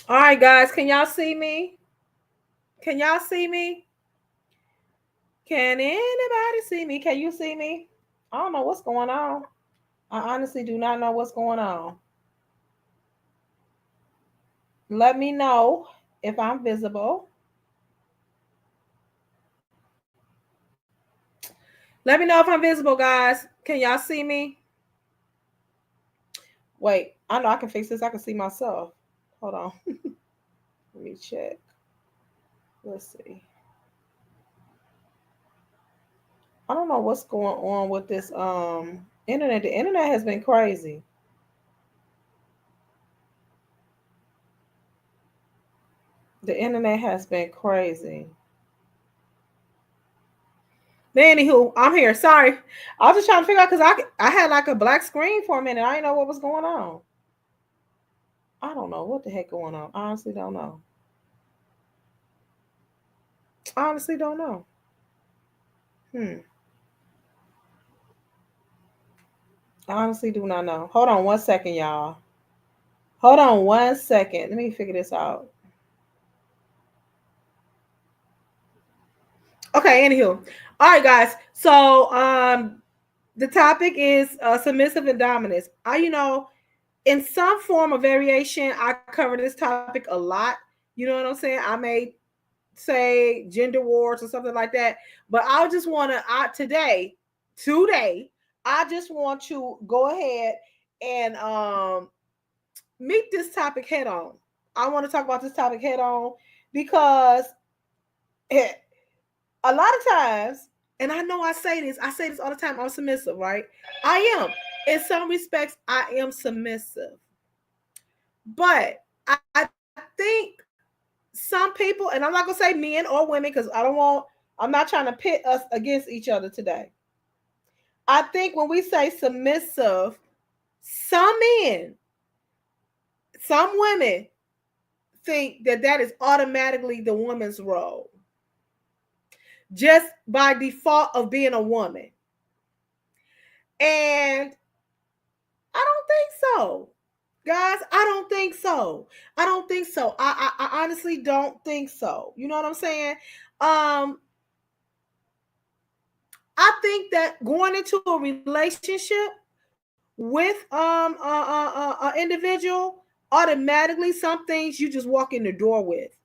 All right, guys, can y'all see me? Can y'all see me? Can anybody see me? Can you see me? I don't know what's going on. I honestly do not know what's going on. Let me know if I'm visible. Let me know if I'm visible, guys. Can y'all see me? Wait, I know I can fix this. I can see myself. Hold on. Let me check. Let's see. I don't know what's going on with this internet. The internet has been crazy. The internet has been crazy. But anywho, I'm here. Sorry. I was just trying to figure out because I had like a black screen for a minute. I didn't know what was going on. I don't know what the heck going on. I honestly don't know. I honestly don't know. Hmm. I honestly do not know. Hold on 1 second, y'all. Hold on 1 second. Let me figure this out. Okay, anywho. All right, guys. So the topic is submissive and dominance. In some form of variation, I cover this topic a lot. You know what I'm saying? I may say gender wars or something like that, but I just want to today, I just want to go ahead and meet this topic head on. I want to talk about this topic head on because a lot of times, and I know I say this all the time, I'm submissive, right? I am. In some respects, I am submissive. But I think some people, and I'm not gonna say men or women because I'm not trying to pit us against each other today. I think when we say submissive, some men, some women think that that is automatically the woman's role, just by default of being a woman. And I don't think so. Guys, I don't think so. I don't think so. I honestly don't think so. You know what I'm saying? Um, I think that going into a relationship with an individual, automatically some things you just walk in the door with.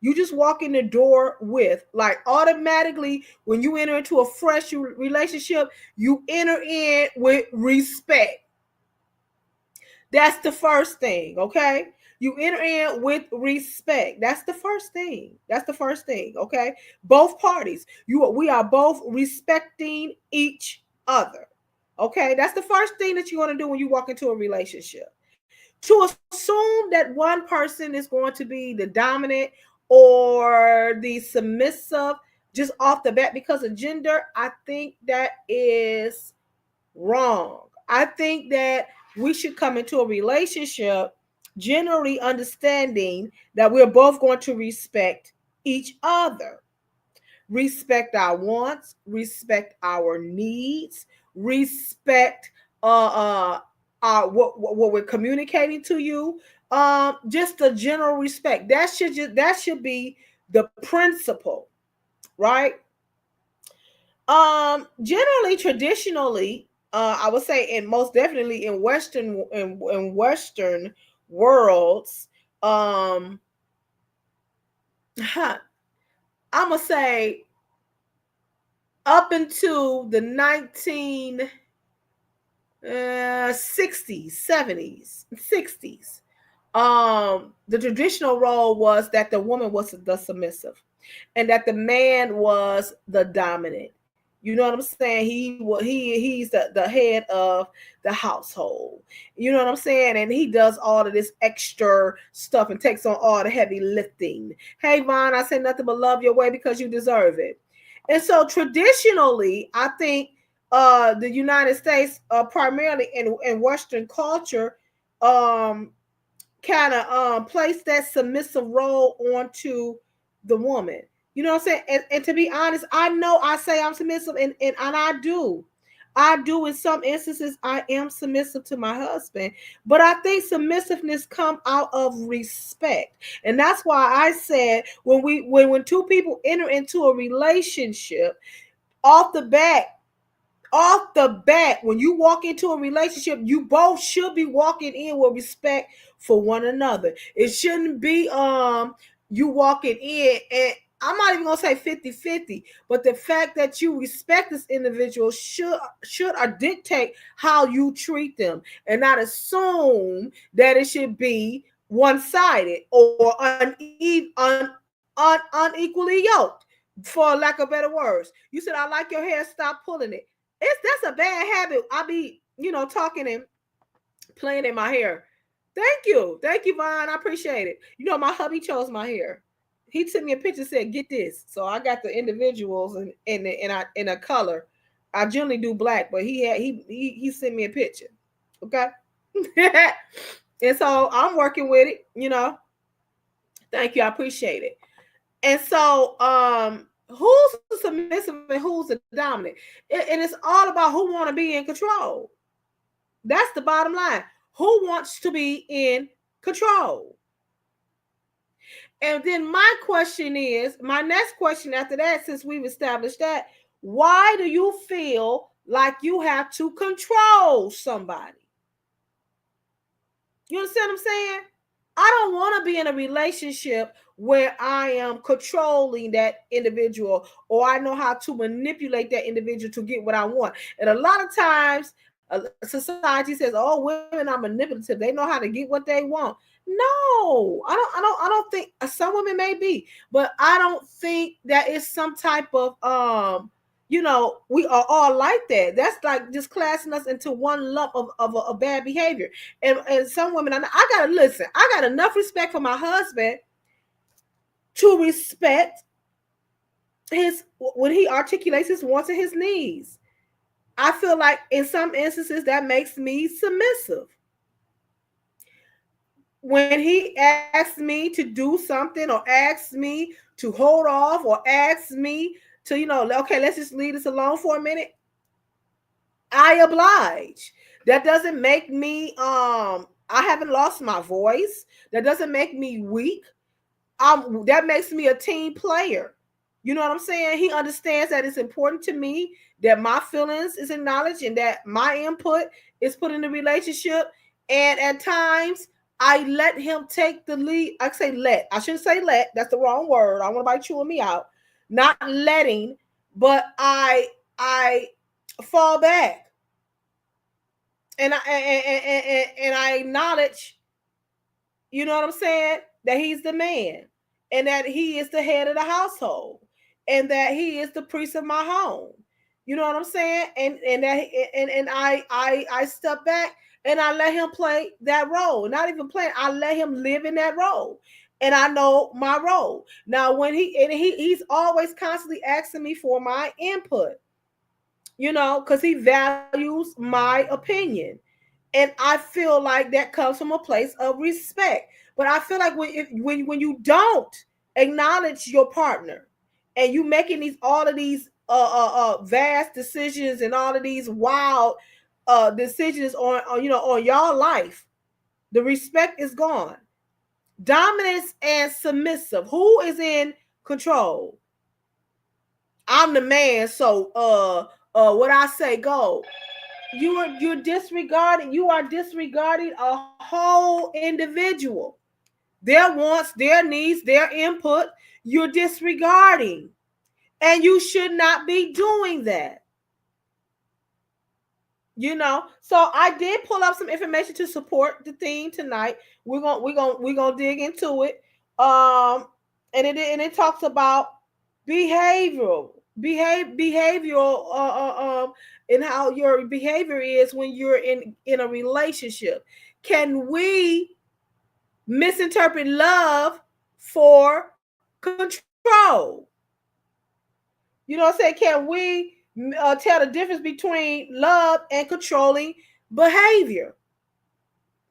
You just walk in the door with, like, automatically when you enter into a fresh relationship, you enter in with respect. That's the first thing, okay? You enter in with respect. That's the first thing. That's the first thing, okay? Both parties. We are both respecting each other. Okay? That's the first thing that you want to do when you walk into a relationship. To assume that one person is going to be the dominant or the submissive just off the bat because of gender, I think that is wrong. I think that we should come into a relationship generally understanding that we're both going to respect each other, respect our wants, respect our needs, respect what we're communicating to you. Just a general respect. That should be the principle, right? Generally, traditionally, I would say, and most definitely in Western worlds, um, I'm gonna say up into the 1960s, 70s, 60s. The traditional role was that the woman was the submissive and that the man was the dominant. You know what I'm saying? He's the head of the household. You know what I'm saying? And he does all of this extra stuff and takes on all the heavy lifting. Hey Vaughn, I say nothing but love your way because you deserve it. And so traditionally, I think the United States, primarily in Western culture, um, kind of place that submissive role onto the woman. You know what I'm saying? And to be honest, I know I say I'm submissive, and I do. I do in some instances, I am submissive to my husband, but I think submissiveness come out of respect. And that's why I said when two people enter into a relationship, off the bat, when you walk into a relationship, you both should be walking in with respect for one another. It shouldn't be you walking in and I'm not even gonna say 50-50, but the fact that you respect this individual should dictate how you treat them, and not assume that it should be one-sided or unequally yoked, for lack of better words. You said, I like your hair, stop pulling it. That's a bad habit. I be, talking and playing in my hair. Thank you, Vaughn. I appreciate it. My hubby chose my hair. He sent me a picture, said, "Get this." So I got the individuals in a color. I generally do black, but he sent me a picture. Okay, and so I'm working with it. Thank you. I appreciate it. And so, who's the submissive and who's the dominant? And it's all about who want to be in control. That's the bottom line. Who wants to be in control? And then my next question after that, since we've established that, why do you feel like you have to control somebody? You understand what I'm saying? I don't want to be in a relationship where I am controlling that individual, or I know how to manipulate that individual to get what I want. And a lot of times, society says, "Oh, women are manipulative. They know how to get what they want." No, I don't think some women may be, but I don't think that it's some type of we are all like that. That's like just classing us into one lump of bad behavior. And some women, I gotta listen. I got enough respect for my husband to respect his when he articulates his wants and his needs. I feel like in some instances that makes me submissive. When he asks me to do something, or asks me to hold off, or asks me to, okay, let's just leave this alone for a minute, I oblige. That doesn't make me I haven't lost my voice. That doesn't make me weak. That makes me a team player. You know what I'm saying? He understands that it's important to me that my feelings is acknowledged and that my input is put in the relationship. And at times I let him take the lead. I say let. I shouldn't say let. That's the wrong word. I want nobody chewing me out. Not letting, but I fall back. And I acknowledge, you know what I'm saying, that he's the man, and that he is the head of the household, and that he is the priest of my home. You know what I'm saying? And that and I step back and I let him play that role. Not even playing, I let him live in that role. And I know my role. Now when he's always constantly asking me for my input, because he values my opinion. And I feel like that comes from a place of respect. But I feel like when you don't acknowledge your partner, and you making all of these vast decisions, and all of these wild decisions on your life, the respect is gone. Dominance and submissive. Who is in control? I'm the man, so what I say go. You're disregarding. You are disregarding a whole individual. Their wants, their needs, their input. You're disregarding, and you should not be doing that. So I did pull up some information to support the theme tonight. We're gonna dig into it. And it talks about behavioral and how your behavior is when you're in a relationship. Can we misinterpret love for control? You know what I'm saying? Can we tell the difference between love and controlling behavior?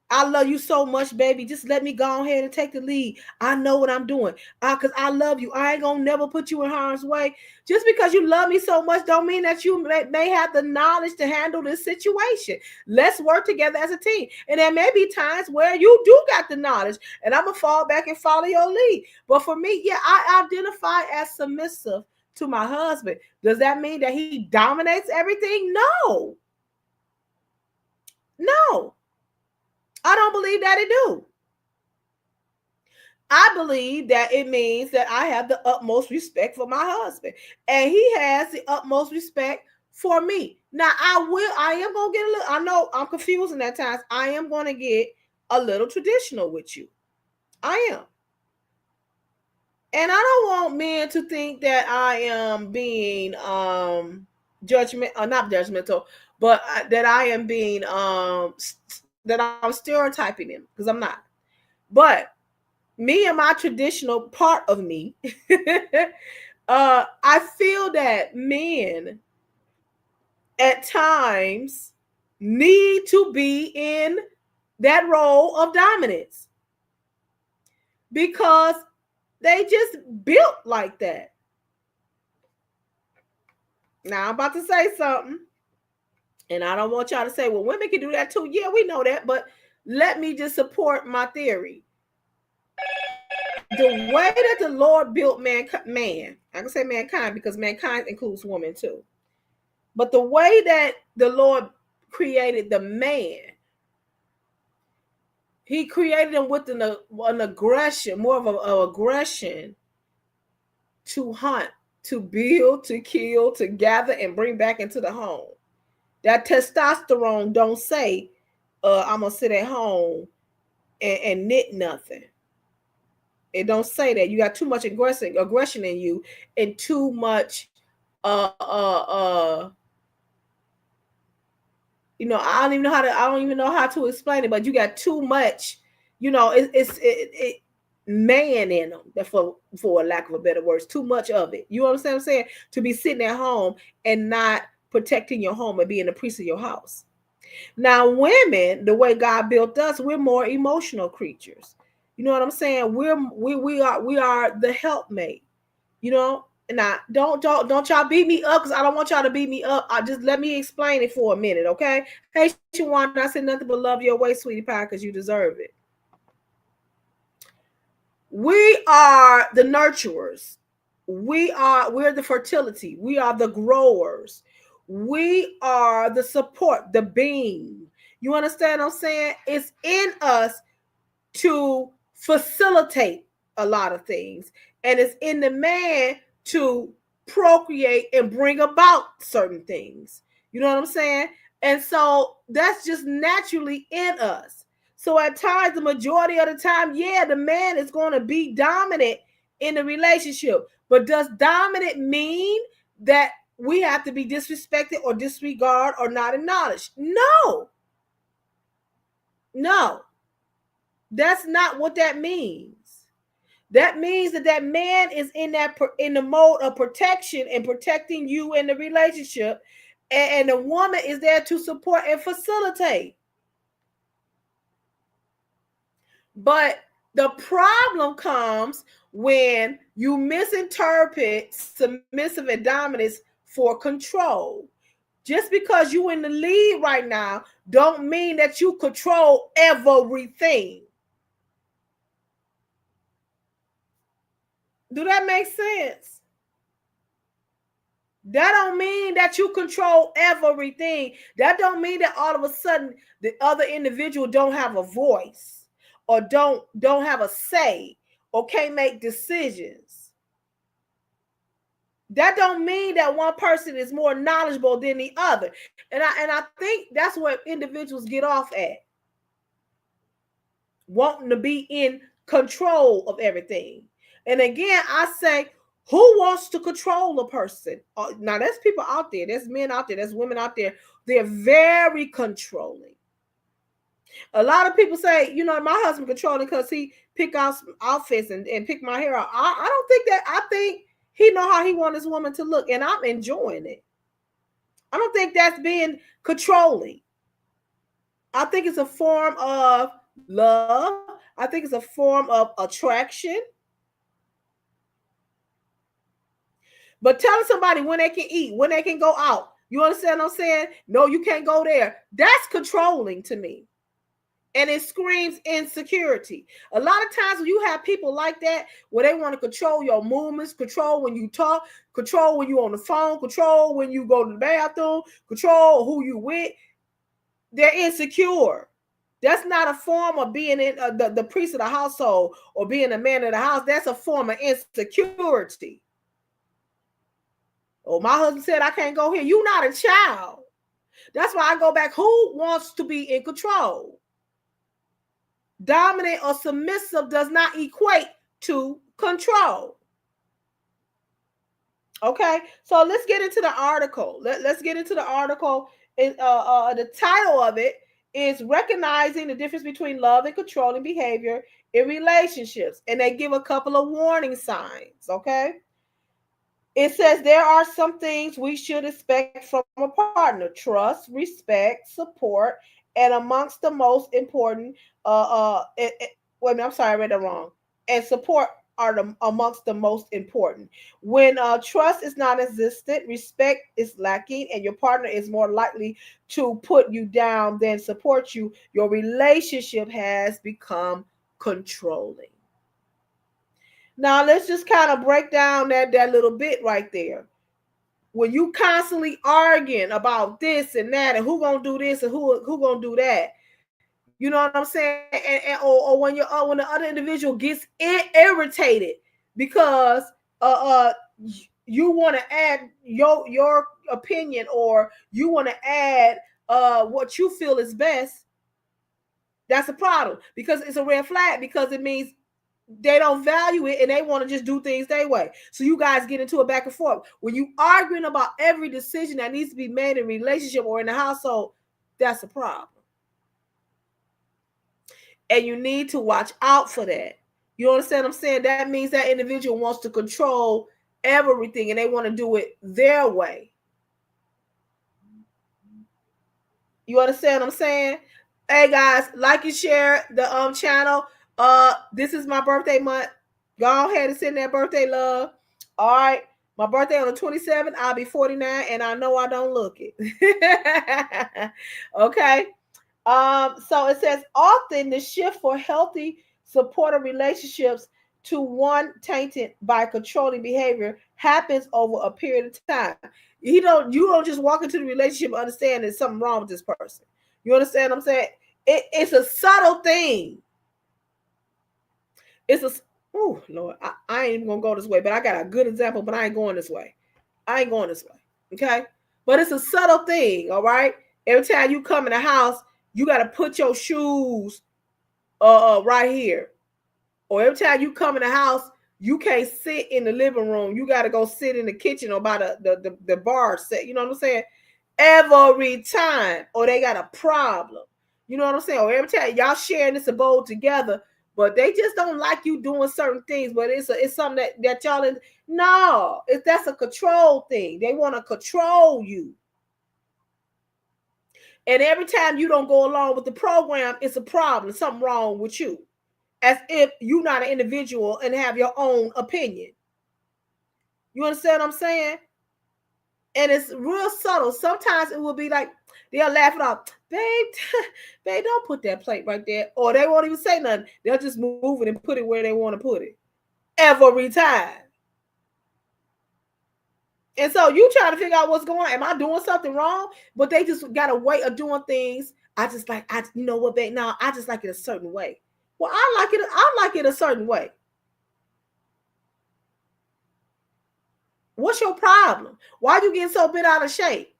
I love you so much, baby. Just let me go ahead and take the lead. I know what I'm doing. Because I love you. I ain't going to never put you in harm's way. Just because you love me so much don't mean that you may have the knowledge to handle this situation. Let's work together as a team. And there may be times where you do got the knowledge, and I'm going to fall back and follow your lead. But for me, yeah, I identify as submissive to my husband. Does that mean that he dominates everything? No. No. I don't believe that it do. I believe that it means that I have the utmost respect for my husband, and he has the utmost respect for me. Now, I am going to get a little, I know I'm confusing at times. I am going to get a little traditional with you. I am. And I don't want men to think that I am being not judgmental, but that I am being that I'm stereotyping him, because I'm not. But me and my traditional part of me, I feel that men at times need to be in that role of dominance because they just built like that. Now I'm about to say something, and I don't want y'all to say, well, women can do that too. Yeah, we know that, but let me just support my theory. The way that the Lord built man, I can say mankind because mankind includes women too. But the way that the Lord created the man, he created him with an aggression, more of an aggression to hunt, to build, to kill, to gather and bring back into the home. That testosterone don't say, I'm going to sit at home and knit nothing. It don't say that. You got too much aggression in you, and too much I don't even know how to explain it, but you got too much, it man in them, that for lack of a better words, too much of it. You understand what I'm saying? To be sitting at home and not protecting your home and being the priest of your house. Now, women, the way God built us, we're more emotional creatures. You know what I'm saying? We are the helpmate. Now don't y'all beat me up, because I don't want y'all to beat me up. Just let me explain it for a minute, okay? Hey, Shawana, I said nothing but love your way, sweetie pie, because you deserve it. We are the nurturers. We're the fertility. We are the growers. We are the support, the beam. You understand what I'm saying? It's in us to facilitate a lot of things, and it's in the man to procreate and bring about certain things. You know what I'm saying? And so that's just naturally in us. So at times, the majority of the time, yeah, the man is going to be dominant in the relationship. But does dominant mean that we have to be disrespected or disregard or not acknowledged? No. That's not what that means. That means that man is in the mode of protection and protecting you in the relationship, and the woman is there to support and facilitate. But the problem comes when you misinterpret submissive and dominance for control. Just because you in the lead right now don't mean that you control everything. Do that make sense? That don't mean that you control everything. That don't mean that all of a sudden the other individual don't have a voice or don't have a say or can't make decisions. That don't mean that one person is more knowledgeable than the other. And I think that's what individuals get off at. Wanting to be in control of everything. And again, I say, who wants to control a person? Now, there's people out there, there's men out there, there's women out there. They're very controlling. A lot of people say, my husband controlling because he pick out some outfits and pick my hair out. I don't think that. I think he know how he wants his woman to look, and I'm enjoying it. I don't think that's being controlling. I think it's a form of Love, I think, it's a form of attraction. But telling somebody when they can eat, when they can go out, you understand what I'm saying? No, you can't go there. That's controlling to me. And it screams insecurity. A lot of times when you have people like that, where they want to control your movements, control when you talk, control when you're on the phone, control when you go to the bathroom, control who you with, they're insecure. That's not a form of being in the priest of the household or being a man of the house. That's a form of insecurity. Oh, my husband said I can't go here. You're not a child. That's why I go back. Who wants to be in control? Dominant or submissive does not equate to control. Okay, so let's get into the article. Let's get into the article. The title of it is Recognizing the Difference Between Love and Controlling Behavior in Relationships. And they give a couple of warning signs. Okay. It says there are some things we should expect from a partner: trust, respect, support, and amongst the most important, wait a minute, I'm sorry, I read that wrong. And support are amongst the most important. When trust is non existent, respect is lacking, and your partner is more likely to put you down than support you, your relationship has become controlling. Now let's just kind of break down that little bit right there. When you constantly arguing about this and that and who gonna do this and who gonna do that, you know what I'm saying? Or when the other individual gets irritated because uh uh you want to add your opinion, or you want to add what you feel is best, that's a problem, because it's a red flag, because it means they don't value it and they want to just do things their way. So you guys get into a back and forth. When you arguing about every decision that needs to be made in a relationship or in the household, that's a problem. And you need to watch out for that. You understand what I'm saying? That means that individual wants to control everything and they want to do it their way. You understand what I'm saying? Hey guys, like and share the channel. This is my birthday month. Go ahead and send that birthday love. All right. My birthday on the 27th. I'll be 49 and I know I don't look it. Okay. So it says often the shift for healthy supportive relationships to one tainted by controlling behavior happens over a period of time. You don't just walk into the relationship and understand there's something wrong with this person. You understand what I'm saying? It's a subtle thing. It's a oh Lord, I ain't even gonna go this way, but I got a good example, but I ain't going this way. I ain't going this way. Okay. But it's a subtle thing, all right? Every time you come in the house, you gotta put your shoes right here. Or every time you come in the house, you can't sit in the living room. You got to go sit in the kitchen or by the bar set. You know what I'm saying? Every time. Or they got a problem. You know what I'm saying? Or every time y'all sharing this abode together, but they just don't like you doing certain things. But it's something that y'all in. No, that's a control thing. They want to control you. And every time you don't go along with the program, it's a problem. Something wrong with you, as if you're not an individual and have your own opinion. You understand what I'm saying? And it's real subtle. Sometimes it will be like they'll laugh it off. Babe, babe, don't put that plate right there. Or they won't even say nothing. They'll just move it and put it where they want to put it. Every time. And so you trying to figure out what's going on. Am I doing something wrong? But they just got a way of doing things. You know what, babe? No, I just like it a certain way. Well, I like it a certain way. What's your problem? Why you getting so bent out of shape?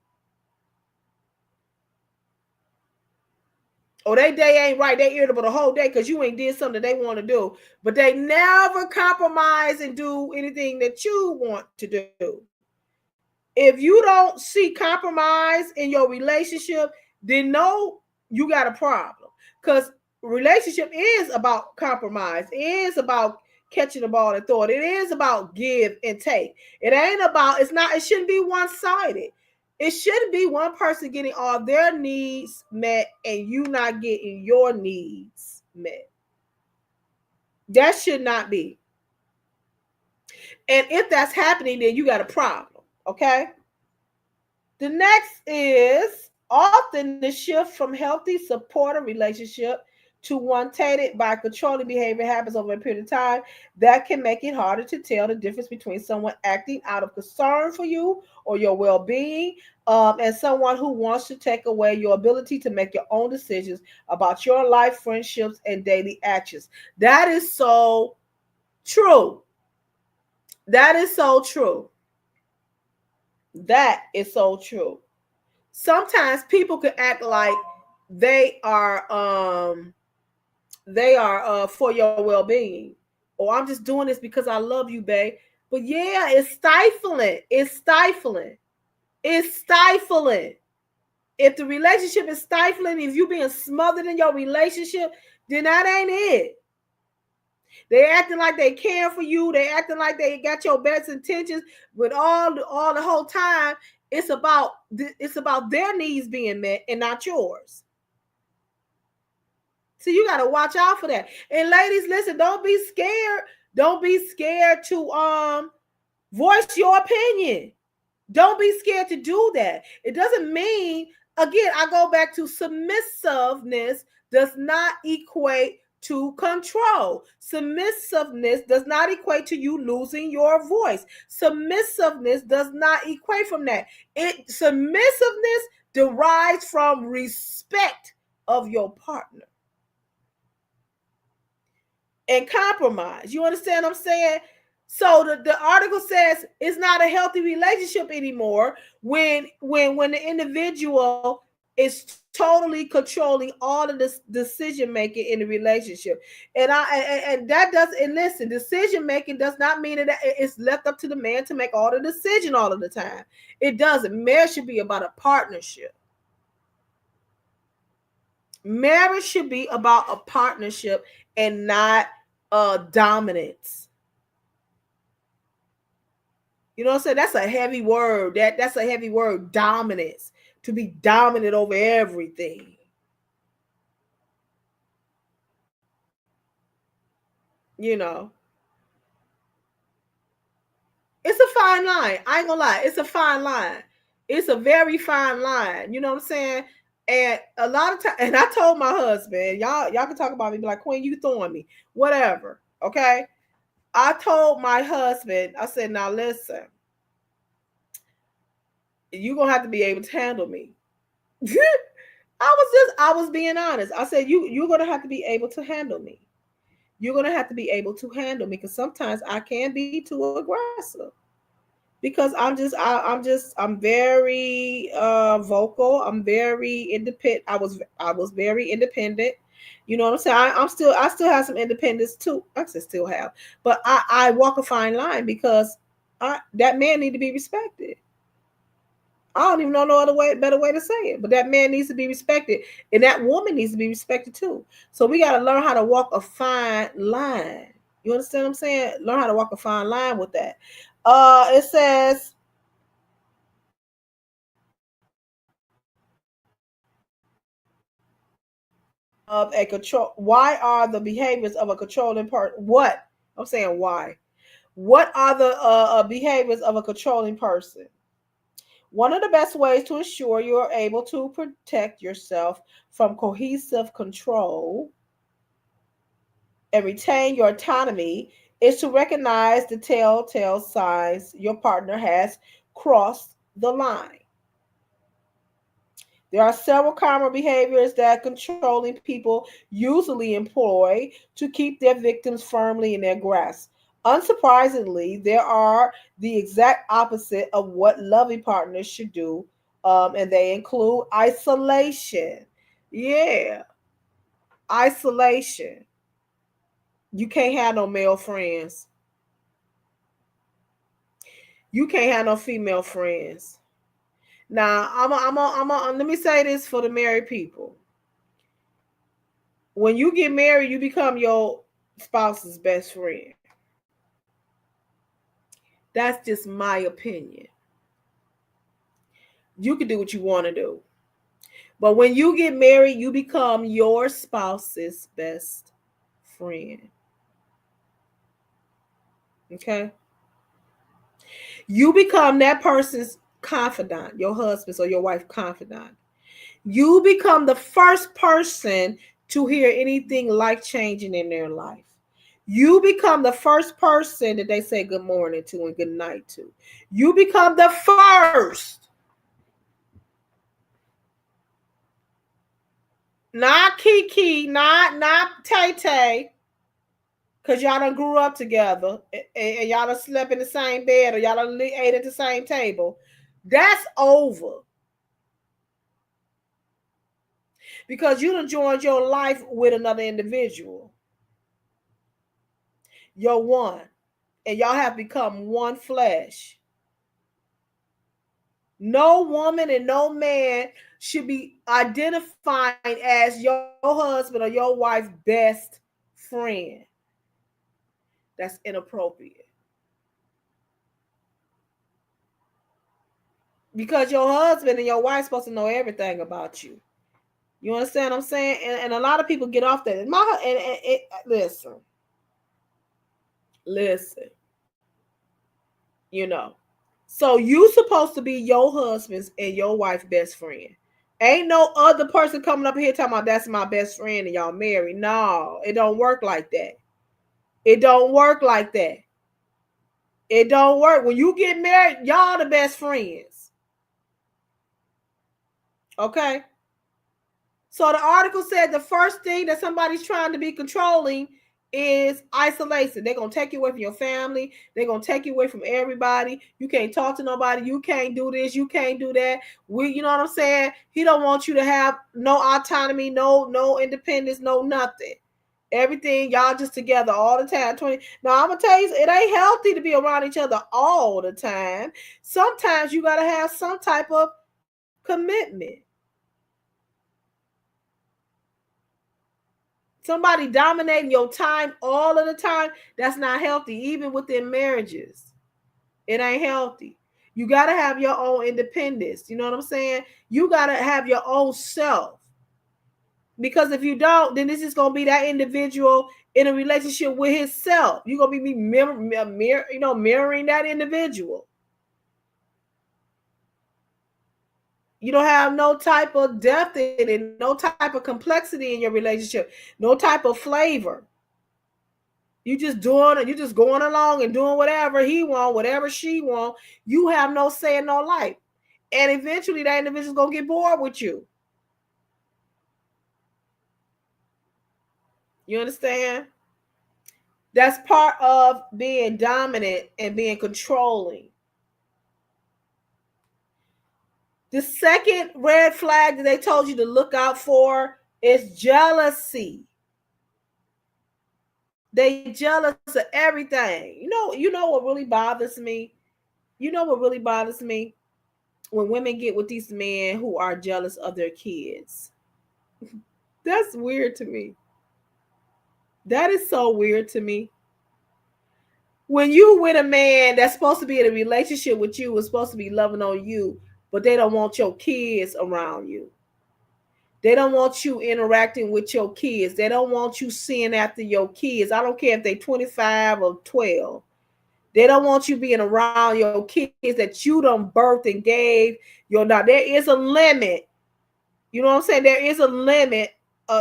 Or they day ain't right. They irritable the whole day because you ain't did something that they want to do. But they never compromise and do anything that you want to do. If you don't see compromise in your relationship, then no, you got a problem. Because relationship is about compromise. It is about catching the ball and throw it. It is about give and take. It shouldn't be one-sided. It shouldn't be one person getting all their needs met and you not getting your needs met. That should not be. And if that's happening, then you got a problem. Okay. The next is often the shift from healthy supportive relationship to one tainted by controlling behavior happens over a period of time. That can make it harder to tell the difference between someone acting out of concern for you or your well-being, and someone who wants to take away your ability to make your own decisions about your life, friendships, and daily actions. That is so true. That is so true. That is so true. Sometimes people can act like they are for your well-being, or I'm just doing this because I love you, babe. But yeah, it's stifling. It's stifling. It's stifling. If the relationship is stifling, if you being smothered in your relationship, then that ain't it. They acting like they care for you. They acting like they got your best intentions, but all the whole time it's about their needs being met and not yours. So you got to watch out for that. And ladies, listen, don't be scared. Don't be scared to voice your opinion. Don't be scared to do that. It doesn't mean, again, I go back to submissiveness does not equate to control. Submissiveness does not equate to you losing your voice. Submissiveness does not equate from that. Submissiveness derives from respect of your partner and compromise. You understand what I'm saying? So the article says it's not a healthy relationship anymore when the individual is totally controlling all of this decision making in the relationship. And that doesn't, and listen, decision making does not mean that it's left up to the man to make all the decision all of the time. It doesn't. Marriage should be about a partnership. Marriage should be about a partnership and not dominance. You know what I'm saying? That's a heavy word. That's a heavy word, dominance. To be dominant over everything. You know. It's a fine line. I ain't gonna lie. It's a fine line. It's a very fine line. You know what I'm saying? And a lot of time, and I told my husband, y'all can talk about me, be like, Queen, you throwing me. Whatever. Okay. I told my husband, I said, now listen, you're gonna have to be able to handle me. I was being honest. I said, you're gonna have to be able to handle me. You're gonna have to be able to handle me because sometimes I can be too aggressive. Because I'm very vocal. I'm very independent. I was very independent. You know what I'm saying? I still have some independence too. I still have, but I walk a fine line because that man need to be respected. I don't even know no other way, better way to say it. But that man needs to be respected, and that woman needs to be respected too. So we got to learn how to walk a fine line. You understand what I'm saying? Learn how to walk a fine line with that. It says of a control. Why are the behaviors of a controlling person? What I'm saying? Why? What are the behaviors of a controlling person? One of the best ways to ensure you are able to protect yourself from cohesive control and retain your autonomy is to recognize the telltale signs your partner has crossed the line. There are several common behaviors that controlling people usually employ to keep their victims firmly in their grasp. Unsurprisingly, there are the exact opposite of what loving partners should do, and they include isolation. Yeah, isolation. You can't have no male friends. You can't have no female friends. Now, let me say this for the married people. When you get married, you become your spouse's best friend. That's just my opinion. You can do what you want to do. But when you get married, you become your spouse's best friend. Okay? You become that person's confidant, your husband's or your wife's confidant. You become the first person to hear anything life changing in their life. You become the first person that they say good morning to and good night to. You become the first. Not Kiki, not Tay Tay, because y'all done grew up together and y'all done slept in the same bed or y'all done ate at the same table. That's over. Because you done joined your life with another individual. You're one. And y'all have become one flesh. No woman and no man should be identifying as your husband or your wife's best friend. That's inappropriate. Because your husband and your wife supposed to know everything about you. You understand what I'm saying? And a lot of people get off that. Listen. You know. So you supposed to be your husband's and your wife's best friend. Ain't no other person coming up here talking about that's my best friend and y'all married. No, it don't work like that. It don't work like that. It don't work. When you get married, y'all the best friends. Okay? So the article said the first thing that somebody's trying to be controlling is isolation. They're going to take you away from your family. They're going to take you away from everybody. You can't talk to nobody. You can't do this. You can't do that. You know what I'm saying? He don't want you to have no autonomy, no independence, no nothing. Everything, y'all just together all the time. Now, I'm going to tell you, it ain't healthy to be around each other all the time. Sometimes you got to have some type of commitment. Somebody dominating your time all of the time, that's not healthy, even within marriages. It ain't healthy. You got to have your own independence. You know what I'm saying? You got to have your own self. Because if you don't, then this is going to be that individual in a relationship with himself. You're going to be mirroring that individual. You don't have no type of depth in it, no type of complexity in your relationship, no type of flavor. You just going along and doing whatever he want, whatever she want. You have no say in no life. And eventually that individual's going to get bored with you. You understand? That's part of being dominant and being controlling. The second red flag that they told you to look out for is jealousy. They jealous of everything. You know what really bothers me? You know what really bothers me? When women get with these men who are jealous of their kids. That's weird to me. That is so weird to me. When you with a man that's supposed to be in a relationship with you, is supposed to be loving on you, but they don't want your kids around you. They don't want you interacting with your kids. They don't want you seeing after your kids. I don't care if they're 25 or 12. They don't want you being around your kids that you done birthed and gave your. Now, there is a limit. You know what I'm saying? There is a limit.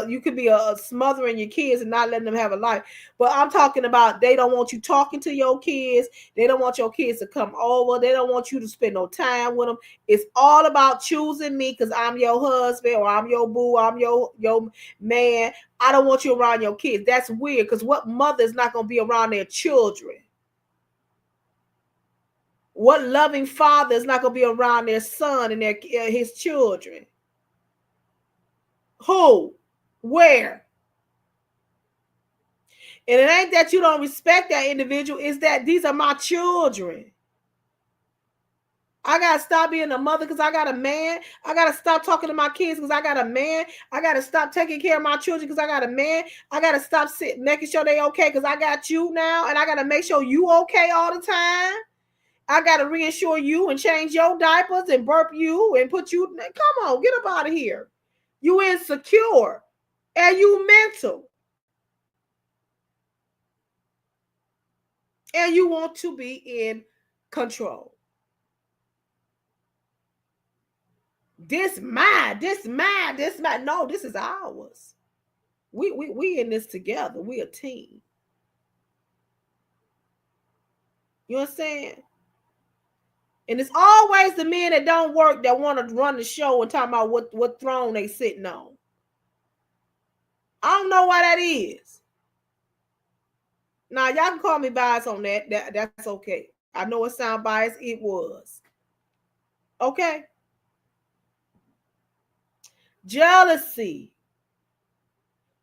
You could be a smothering your kids and not letting them have a life. But I'm talking about they don't want you talking to your kids. They don't want your kids to come over. They don't want you to spend no time with them. It's all about choosing me because I'm your husband or I'm your boo. I'm your man. I don't want you around your kids. That's weird because what mother is not going to be around their children? What loving father is not going to be around their son and his children? Who? Where? And it ain't that you don't respect that individual, it's that these are my children. I gotta stop being a mother because I got a man. I gotta stop talking to my kids because I got a man. I gotta stop taking care of my children because I got a man. I gotta stop making sure they okay because I got you now, and I gotta make sure you okay all the time. I got to reassure you and change your diapers and burp you and put you. Come on, get up out of here. You insecure and you mental and you want to be in control. This mine, this mine, this mine. No, this is ours. We in this together. We a team. You understand? And it's always the men that don't work that want to run the show and talk about what throne they sitting on. I don't know why that is. Now y'all can call me biased on that. That's okay. I know it sound biased. It was. Okay. Jealousy.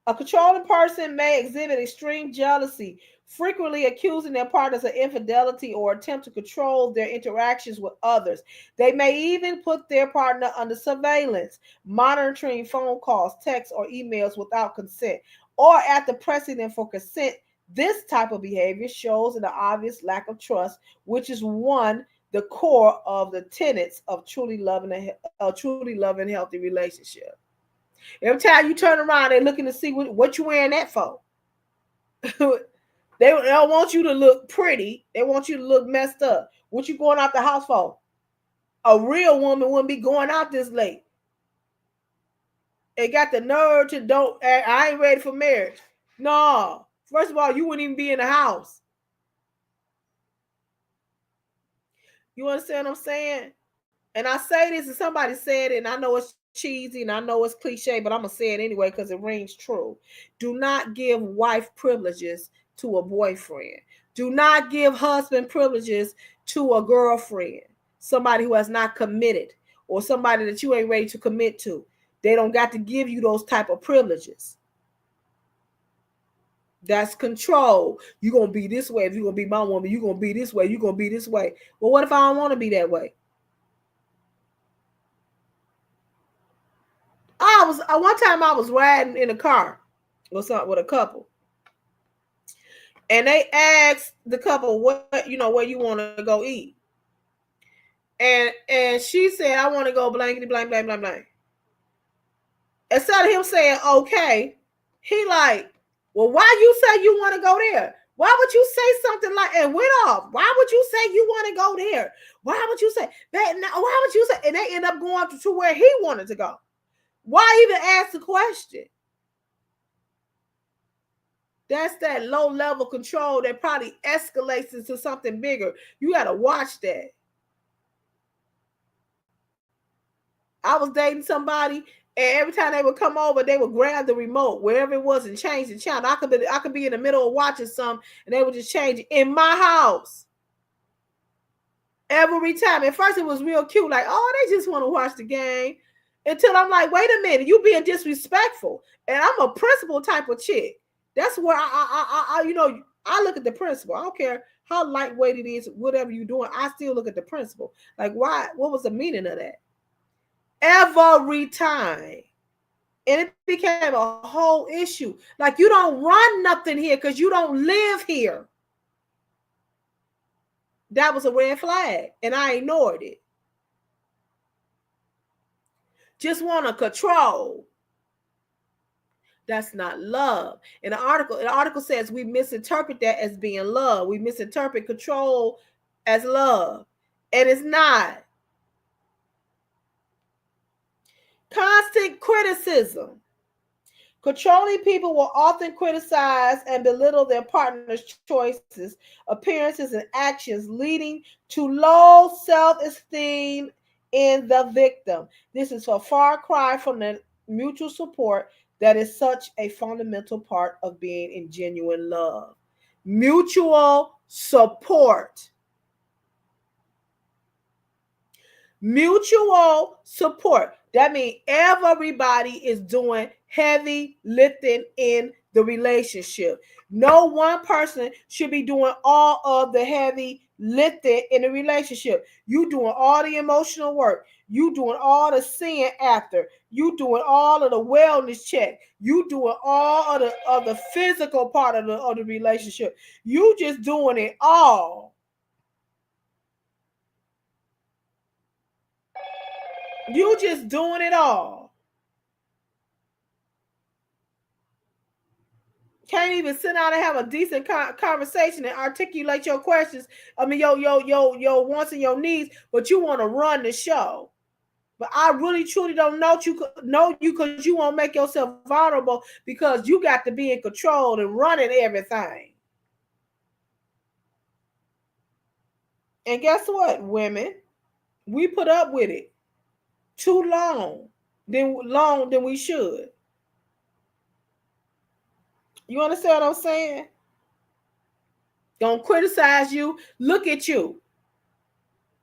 A controlling person may exhibit extreme jealousy, frequently accusing their partners of infidelity or attempt to control their interactions with others. They may even put their partner under surveillance, monitoring phone calls, texts, or emails without consent, or after pressing them for consent. This type of behavior shows an obvious lack of trust, which is the core of the tenets of truly loving healthy relationship. Every time you turn around, they're looking to see what you wearing that for. They don't want you to look pretty. They want you to look messed up. What you going out the house for? A real woman wouldn't be going out this late. They got the nerve to I ain't ready for marriage. No. First of all, you wouldn't even be in the house. You understand what I'm saying? And I say this, and somebody said it, and I know it's cheesy and I know it's cliche, but I'm going to say it anyway because it rings true. Do not give wife privileges to a boyfriend. Do not give husband privileges to a girlfriend, somebody who has not committed or somebody that you ain't ready to commit to. They don't got to give you those type of privileges. That's control. You're going to be this way. If you're going to be my woman, you're going to be this way. You're going to be this way. Well, what if I don't want to be that way? One time I was riding in a car with a couple, and they asked the couple where you want to go eat, and she said, I want to go blankety blank blank blank blank. Instead of him saying okay, he like, well, why you say you want to go there? Why would you say something like and went off? Why would you say you want to go there? Why would you say that? Why would you say? And they end up going to where he wanted to go. Why even ask the question? That's that low level control that probably escalates into something bigger. You got to watch that. I was dating somebody, and every time they would come over, they would grab the remote, wherever it was, and change the channel. I could be in the middle of watching something, and they would just change it in my house. Every time. At first, it was real cute, like, oh, they just want to watch the game. Until I'm like, wait a minute, you being disrespectful. And I'm a principal type of chick. That's where I look at the principle. I don't care how lightweight it is, whatever you're doing, I still look at the principle. Like, why? What was the meaning of that? Every time. And it became a whole issue. Like, you don't run nothing here because you don't live here. That was a red flag, and I ignored it. Just want to control. That's not love. The article says we misinterpret that as being love. We misinterpret control as love, and it's not. Constant criticism. Controlling people will often criticize and belittle their partner's choices, appearances, and actions, leading to low self-esteem in the victim. This is a far cry from the mutual support that is such a fundamental part of being in genuine love. Mutual support. Mutual support. That means everybody is doing heavy lifting in the relationship. No one person should be doing all of the heavy lifting in the relationship. You doing all the emotional work. You doing all the seeing after. You doing all of the wellness check. You doing all of the physical part of the relationship. You just doing it all. You just doing it all. Can't even sit down and have a decent conversation and articulate your questions. I mean, your wants and your needs, but you want to run the show. But I really truly don't know you because you won't make yourself vulnerable because you got to be in control and running everything. And guess what, women? We put up with it too long than we should. You understand what I'm saying? Gonna criticize you. Look at you.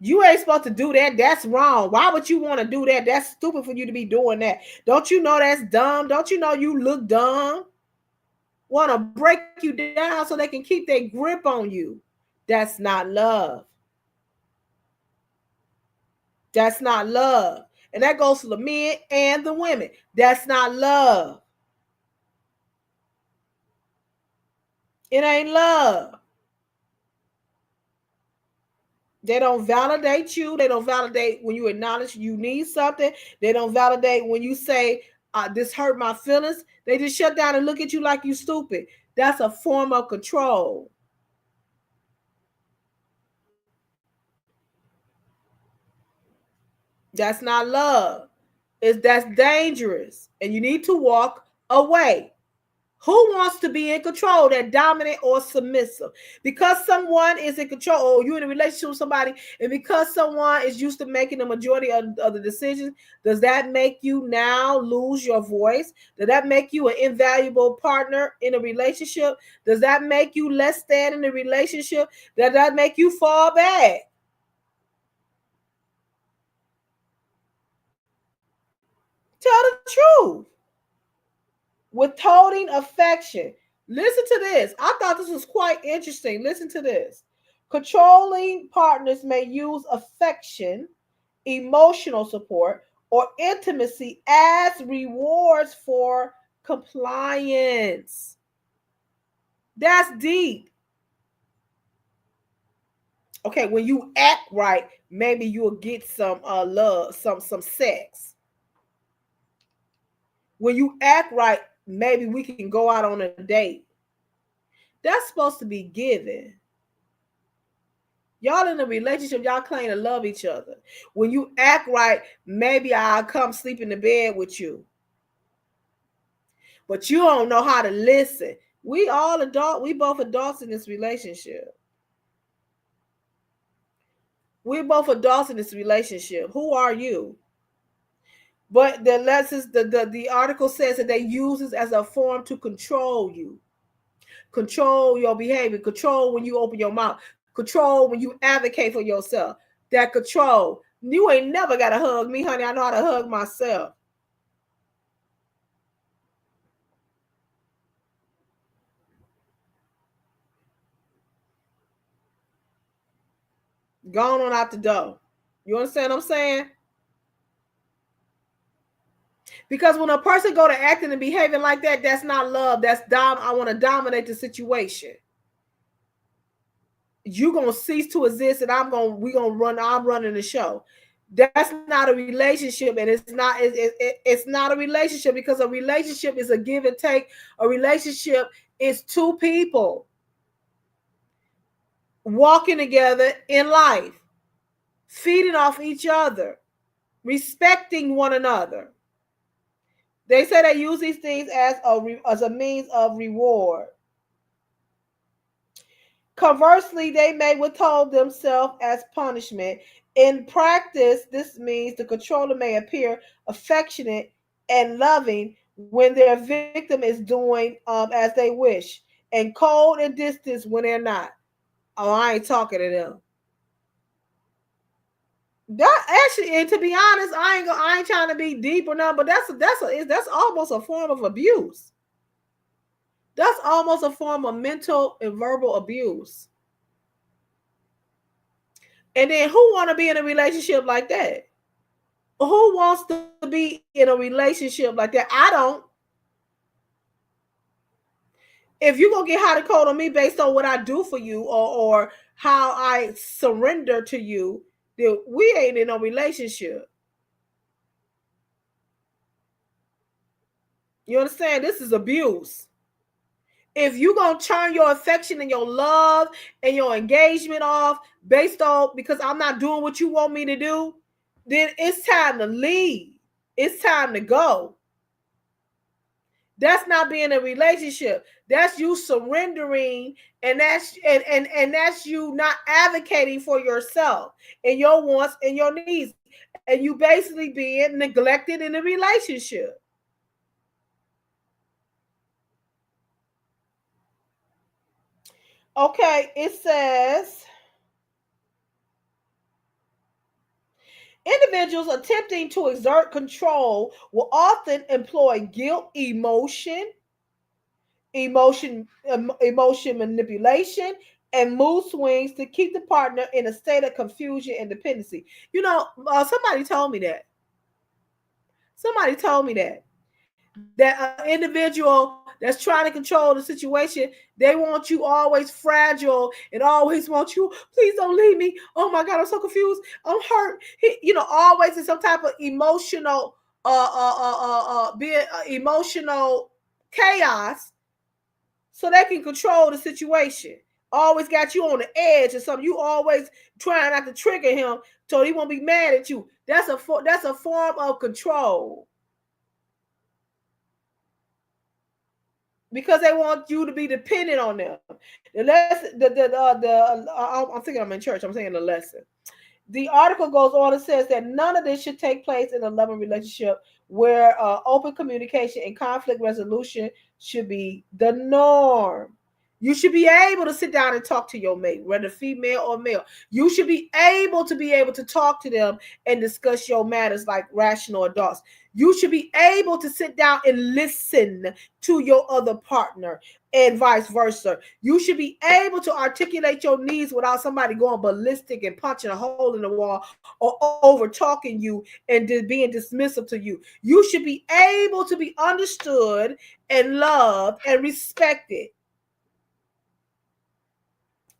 You ain't supposed to do that. That's wrong. Why would you want to do that? That's stupid for you to be doing that. Don't you know that's dumb? Don't you know you look dumb? Want to break you down so they can keep their grip on you. That's not love. That's not love. And that goes for the men and the women. That's not love. It ain't love. They don't validate you. They don't validate when you acknowledge you need something. They don't validate when you say, this hurt my feelings. They just shut down and look at you like you stupid. That's a form of control. That's not love. That's dangerous. And you need to walk away. Who wants to be in control? That dominant or submissive? Because someone is in control, or you're in a relationship with somebody, and because someone is used to making the majority of the decisions, does that make you now lose your voice? Does that make you an invaluable partner in a relationship? Does that make you less than in a relationship? Does that make you fall back? Tell the truth. Withholding affection. Listen to this. I thought this was quite interesting. Listen to this. Controlling partners may use affection, emotional support, or intimacy as rewards for compliance. That's deep. Okay, when you act right, maybe you'll get some love, some sex. When you act right, maybe we can go out on a date. That's supposed to be given. Y'all in a relationship, y'all claim to love each other. When you act right, maybe I'll come sleep in the bed with you. But you don't know how to listen. We all adult, we both adults in this relationship. We're both adults in this relationship. Who are you? But the lessons, the article says that they use this as a form to control you, control your behavior, control when you open your mouth, control when you advocate for yourself. That control. You ain't never got to hug me, honey. I know how to hug myself. Going on out the door. You understand what I'm saying? Because when a person go to acting and behaving like that, that's not love. That's I want to dominate the situation. You gonna cease to exist, and we gonna run. I'm running the show. That's not a relationship, and it's not a relationship because a relationship is a give and take. A relationship is two people walking together in life, feeding off each other, respecting one another. They say they use these things as a means of reward. Conversely, they may withhold themselves as punishment. In practice, this means the controller may appear affectionate and loving when their victim is doing as they wish, and cold and distant when they're not. Oh, I ain't talking to them. That actually, and to be honest, I ain't trying to be deep or nothing, but that's almost a form of abuse. That's almost a form of mental and verbal abuse. And then who want to be in a relationship like that? Who wants to be in a relationship like that? I don't. If you're gonna get hot and cold on me based on what I do for you or how I surrender to you, then we ain't in a relationship. You understand? This is abuse. If you're going to turn your affection and your love and your engagement off based on because I'm not doing what you want me to do, then it's time to leave. It's time to go. That's not being a relationship. That's you surrendering, and that's you not advocating for yourself and your wants and your needs. And you basically being neglected in a relationship. Okay, it says individuals attempting to exert control will often employ guilt, emotion manipulation, and mood swings to keep the partner in a state of confusion and dependency. You know, somebody told me that. Somebody told me that an individual that's trying to control the situation, they want you always fragile and always want you, please don't leave me. Oh my God, I'm so confused. I'm hurt. Always in some type of emotional, being emotional chaos so they can control the situation. Always got you on the edge or something. You always trying not to trigger him so he won't be mad at you. That's a form of control. Because they want you to be dependent on them. The lesson, I'm thinking I'm in church. I'm saying the lesson. The article goes on and says that none of this should take place in a loving relationship where open communication and conflict resolution should be the norm. You should be able to sit down and talk to your mate, whether female or male. You should be able to talk to them and discuss your matters like rational adults. You should be able to sit down and listen to your other partner and vice versa. You should be able to articulate your needs without somebody going ballistic and punching a hole in the wall or over talking you and being dismissive to you. You should be able to be understood and loved and respected.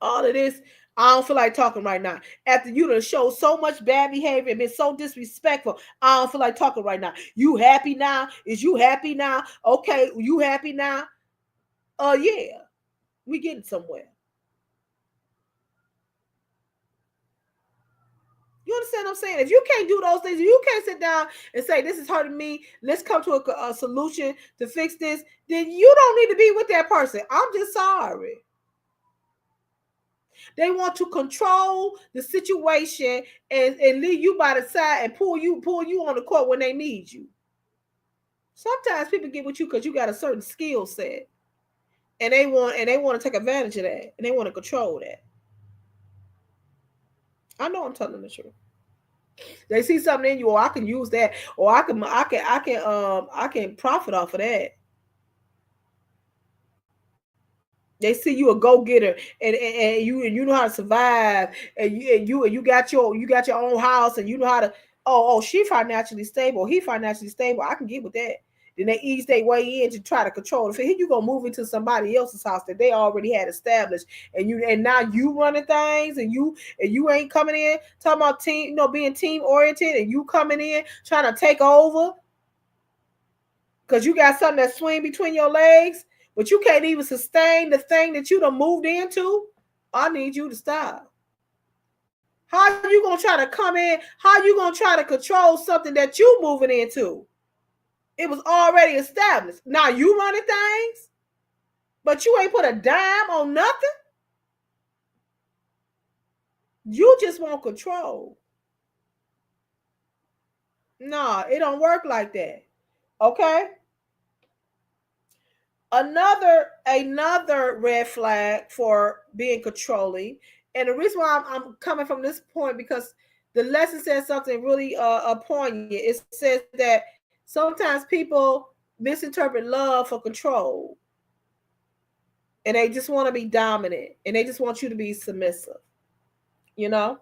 All of this, I don't feel like talking right now. After you done showed so much bad behavior and been so disrespectful, I don't feel like talking right now. You happy now? Is you happy now? Okay, you happy now? Yeah, we getting somewhere. You understand what I'm saying? If you can't do those things, you can't sit down and say, this is hurting me. Let's come to a solution to fix this. Then you don't need to be with that person. I'm just sorry. They want to control the situation and leave you by the side and pull you on the court when they need you. Sometimes people get with you because you got a certain skill set. And they want to take advantage of that. And they want to control that. I know I'm telling the truth. They see something in you, or I can use that, or I can profit off of that. They see you a go getter, and you know how to survive, and you got your own house, and you know how to. Oh, she financially stable. He financially stable. I can get with that. Then they ease their way in to try to control it. Here you gonna move into somebody else's house that they already had established, and now you running things, and you ain't coming in talking about team, being team oriented, and you coming in trying to take over because you got something that swing between your legs, but you can't even sustain the thing that you done moved into. I need you to stop. How you gonna try to come in? How you gonna try to control something that you moving into? It was already established. Now you running things, but you ain't put a dime on nothing. You just want control. No, it don't work like that. Okay. Another red flag for being controlling, and the reason why I'm coming from this point because the lesson says something really poignant. It says that sometimes people misinterpret love for control, and they just want to be dominant, and they just want you to be submissive. You know,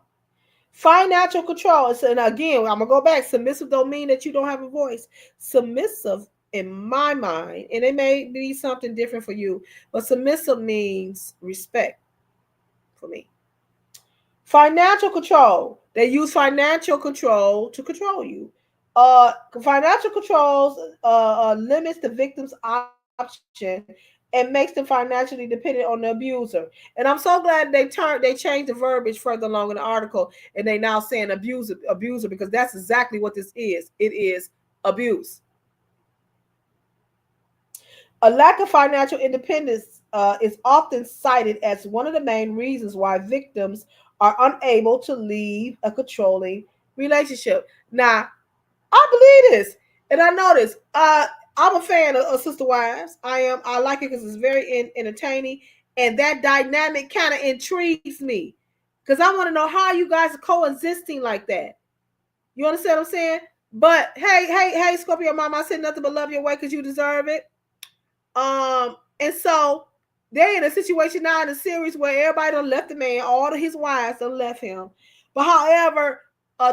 financial control. And again, I'm gonna go back. Submissive don't mean that you don't have a voice. Submissive, in my mind, and it may be something different for you, but submissive means respect for me. Financial control. They use financial control to control you. Financial controls limits the victim's option and makes them financially dependent on the abuser. And I'm so glad they changed the verbiage further along in the article, and they now saying abuser, because that's exactly what this is. It is abuse. A lack of financial independence is often cited as one of the main reasons why victims are unable to leave a controlling relationship. Now, I believe this, and I know this. I'm a fan of Sister Wives. I am. I like it because it's very entertaining, and that dynamic kind of intrigues me, because I want to know how you guys are coexisting like that. You understand what I'm saying? But hey, Scorpio Mama, I said nothing but love your way because you deserve it. And so they're in a situation now in the series where everybody done left the man, all of his wives done left him. But however,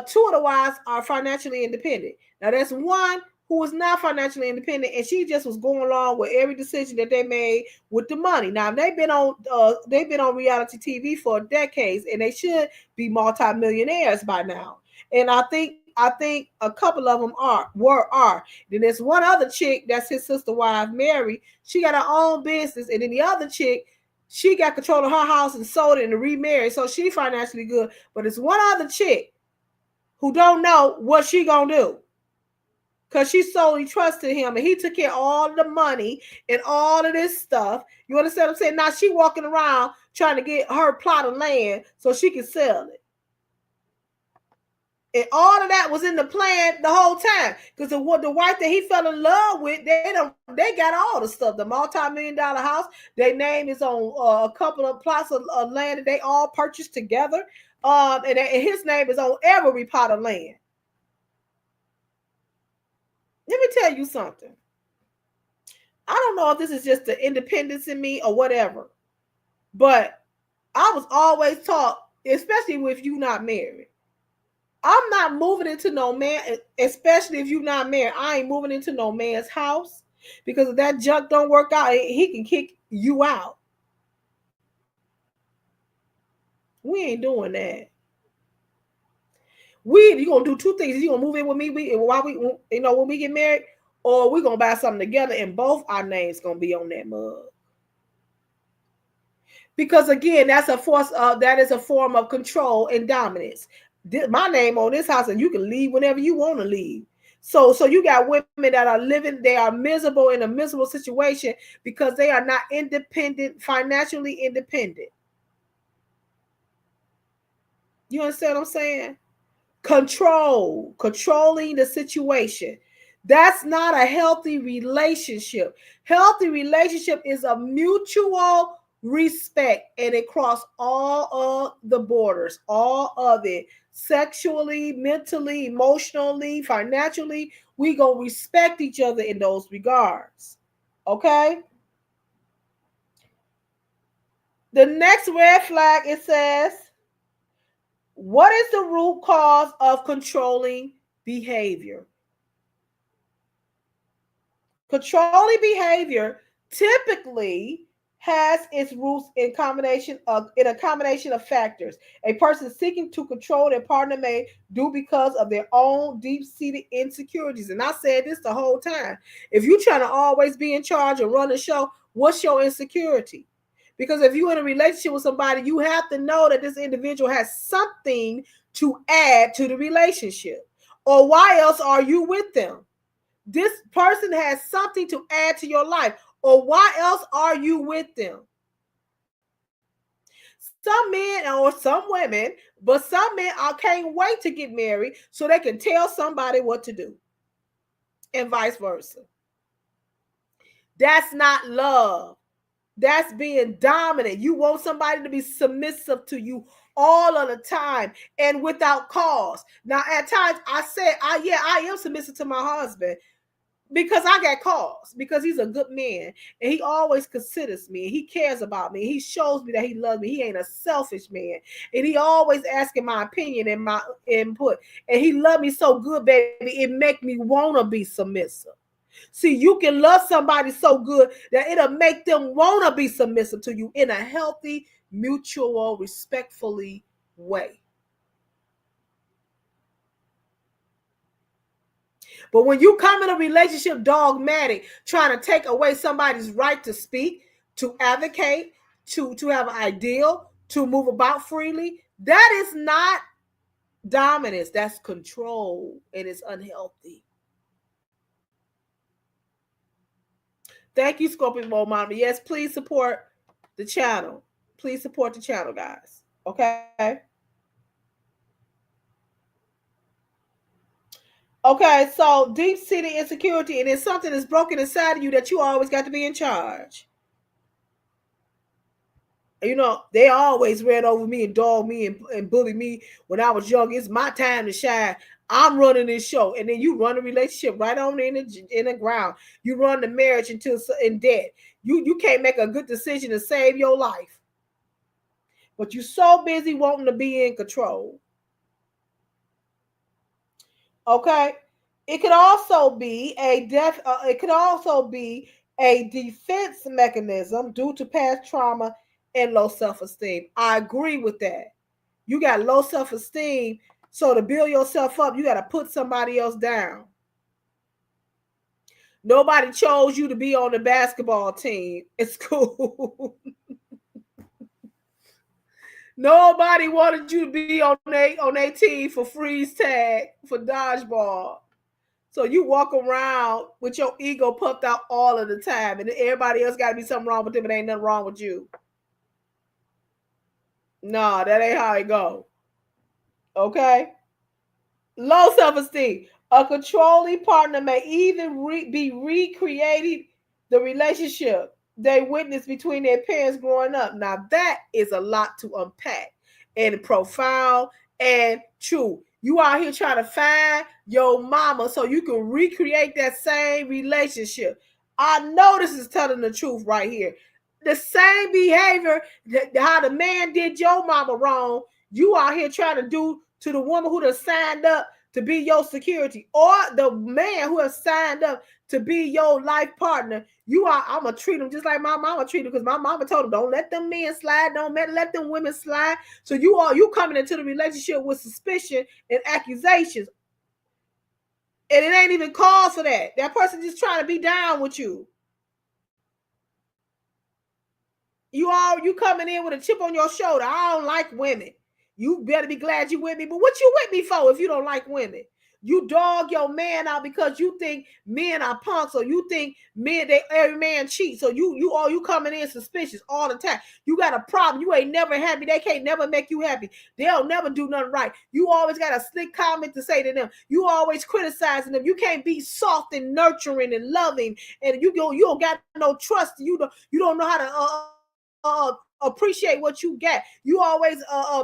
two of the wives are financially independent. Now there's one who is not financially independent, and she just was going along with every decision that they made with the money. Now they've been on reality TV for decades, and they should be multimillionaires by now. And I think a couple of them are. Then there's one other chick that's his sister wife, Mary. She got her own business, and then the other chick, she got control of her house and sold it and remarried, so she financially good. But it's one other chick who don't know what she gonna do, because she solely trusted him, and he took care of all of the money and all of this stuff. You understand what I'm saying? Now she walking around trying to get her plot of land so she can sell it. And all of that was in the plan the whole time. Because the wife that he fell in love with, they got all the stuff. The multi-million-dollar house. Their name is on a couple of plots of land that they all purchased together. And his name is on every plot of land. Let me tell you something. I don't know if this is just the independence in me or whatever, but I was always taught, especially if you're not married, I'm not moving into no man, especially if you're not married. I ain't moving into no man's house, because if that junk don't work out, he can kick you out. We ain't doing that. You gonna do two things. You gonna move in with me? While we, when we get married, or we gonna buy something together, and both our names gonna be on that mug. Because again, that's a force. That is a form of control and dominance. My name on this house, and you can leave whenever you want to leave. So you got women that are living, they are miserable in a miserable situation because they are not independent, financially independent. You understand what I'm saying? Controlling the situation. That's not a healthy relationship. Healthy relationship is a mutual respect, and it crosses all of the borders, all of it. Sexually, mentally, emotionally, financially, we gonna respect each other in those regards. Okay. The next red flag, it says, what is the root cause of controlling behavior? Controlling behavior typically has its roots in a combination of factors. A person seeking to control their partner may do because of their own deep-seated insecurities. And I said this the whole time. If you're trying to always be in charge and run the show, what's your insecurity? Because if you're in a relationship with somebody, you have to know that this individual has something to add to the relationship. Or why else are you with them? This person has something to add to your life, or why else are you with them? Some men or some women, but some men can't wait to get married so they can tell somebody what to do, and vice versa. That's not love. That's being dominant. You want somebody to be submissive to you all of the time and without cause. Now, at times I am submissive to my husband, because I got cause, because he's a good man, and he always considers me, and he cares about me. He shows me that he loves me. He ain't a selfish man, and he always asking my opinion and my input, and he loved me so good, baby, it make me want to be submissive. See, you can love somebody so good that it'll make them want to be submissive to you in a healthy, mutual, respectfully way. But when you come in a relationship dogmatic, trying to take away somebody's right to speak, to advocate, to have an ideal, to move about freely, that is not dominance. That's control, and it's unhealthy. Thank you, Scorpion Mode Mama. Yes, please support the channel. Please support the channel, guys. Okay. Okay, so deep-seated insecurity, and it's something that's broken inside of you that you always got to be in charge. You know, they always ran over me and dogged me and bullied me when I was young. It's my time to shine. I'm running this show, and then you run a relationship right on in the ground. You run the marriage until in debt. You can't make a good decision to save your life, but you're so busy wanting to be in control. Okay, it could also be it could also be a defense mechanism due to past trauma and low self-esteem. I agree with that. You got low self-esteem, so to build yourself up, you got to put somebody else down. Nobody chose you to be on the basketball team at school. Nobody wanted you to be on a team for freeze tag, for dodgeball. So you walk around with your ego puffed out all of the time, and everybody else got to be something wrong with them, and ain't nothing wrong with you. Nah, that ain't how it go. Okay? Low self-esteem. A controlling partner may even be recreating the relationship they witnessed between their parents growing up. Now that is a lot to unpack and profound and true. You out here trying to find your mama so you can recreate that same relationship. I know this is telling the truth right here. The same behavior how the man did your mama wrong, you out here trying to do to the woman who done signed up to be your security, or the man who has signed up to be your life partner. I'm gonna treat them just like my mama treated, because my mama told them, don't let them men slide, don't let them women slide. So you coming into the relationship with suspicion and accusations, and it ain't even cause for that. That person just trying to be down with you. You coming in with a chip on your shoulder. I don't like women. You better be glad you with me. But what you with me for if you don't like women? You dog your man out because you think men are punks, or you think every man cheats. So you coming in suspicious all the time. You got a problem. You ain't never happy. They can't never make you happy. They'll never do nothing right. You always got a slick comment to say to them. You always criticizing them. You can't be soft and nurturing and loving, and you don't got no trust. You don't know how to appreciate what you get. You always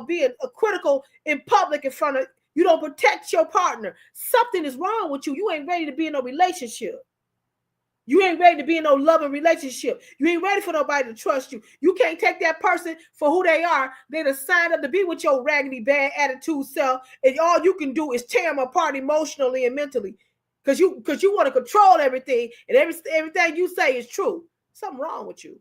being critical in public in front of. You don't protect your partner. Something is wrong with you. You ain't ready to be in a relationship. You ain't ready to be in no loving relationship. You ain't ready for nobody to trust you. You can't take that person for who they are. They done signed up to be with your raggedy bad attitude self, and all you can do is tear them apart emotionally and mentally, because you want to control everything, and everything you say is true. Something wrong with you.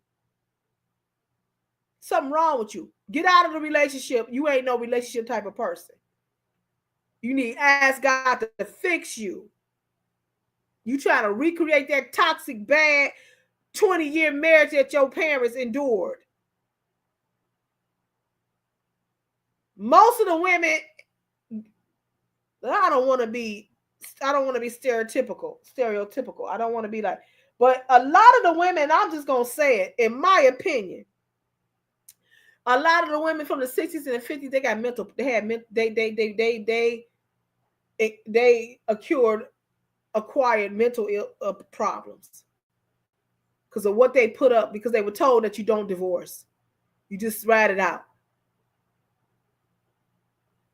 Something wrong with you. Get out of the relationship. You ain't no relationship type of person. You need to ask God to fix you. You trying to recreate that toxic, bad 20-year marriage that your parents endured. Most of the women, I don't want to be stereotypical. I don't want to be like, but a lot of the women, I'm just going to say it, in my opinion, a lot of the women from the 60s and the 50s, they got mental, they acquired mental problems because of what they put up, because they were told that you don't divorce, you just ride it out.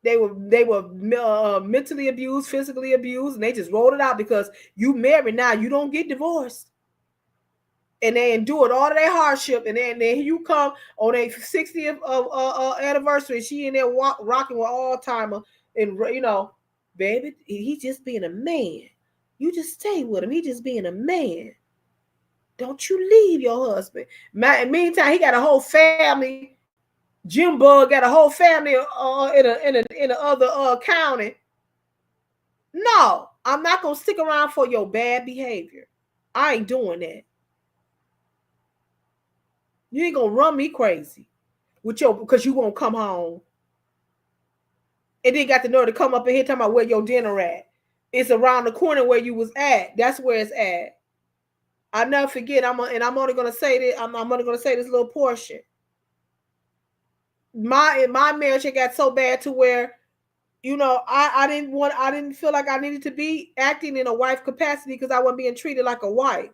They were mentally abused, physically abused, and they just rolled it out because you married now, you don't get divorced. And they endured all of their hardship, and then you come on a 60th anniversary, she in there rocking with Alzheimer, and baby, he's just being a man. You just stay with him. He just being a man. Don't you leave your husband. Meantime, he got a whole family. Jim Bug got a whole family in a other county. No, I'm not gonna stick around for your bad behavior. I ain't doing that. You ain't gonna run me crazy with your because you won't come home. And then got the nerve to come up in here talking about where your dinner at. It's around the corner where you was at. That's where it's at. I never forget. I'm only gonna say this. I'm only gonna say this little portion. My marriage had got so bad to where, I didn't feel like I needed to be acting in a wife capacity because I wasn't being treated like a wife.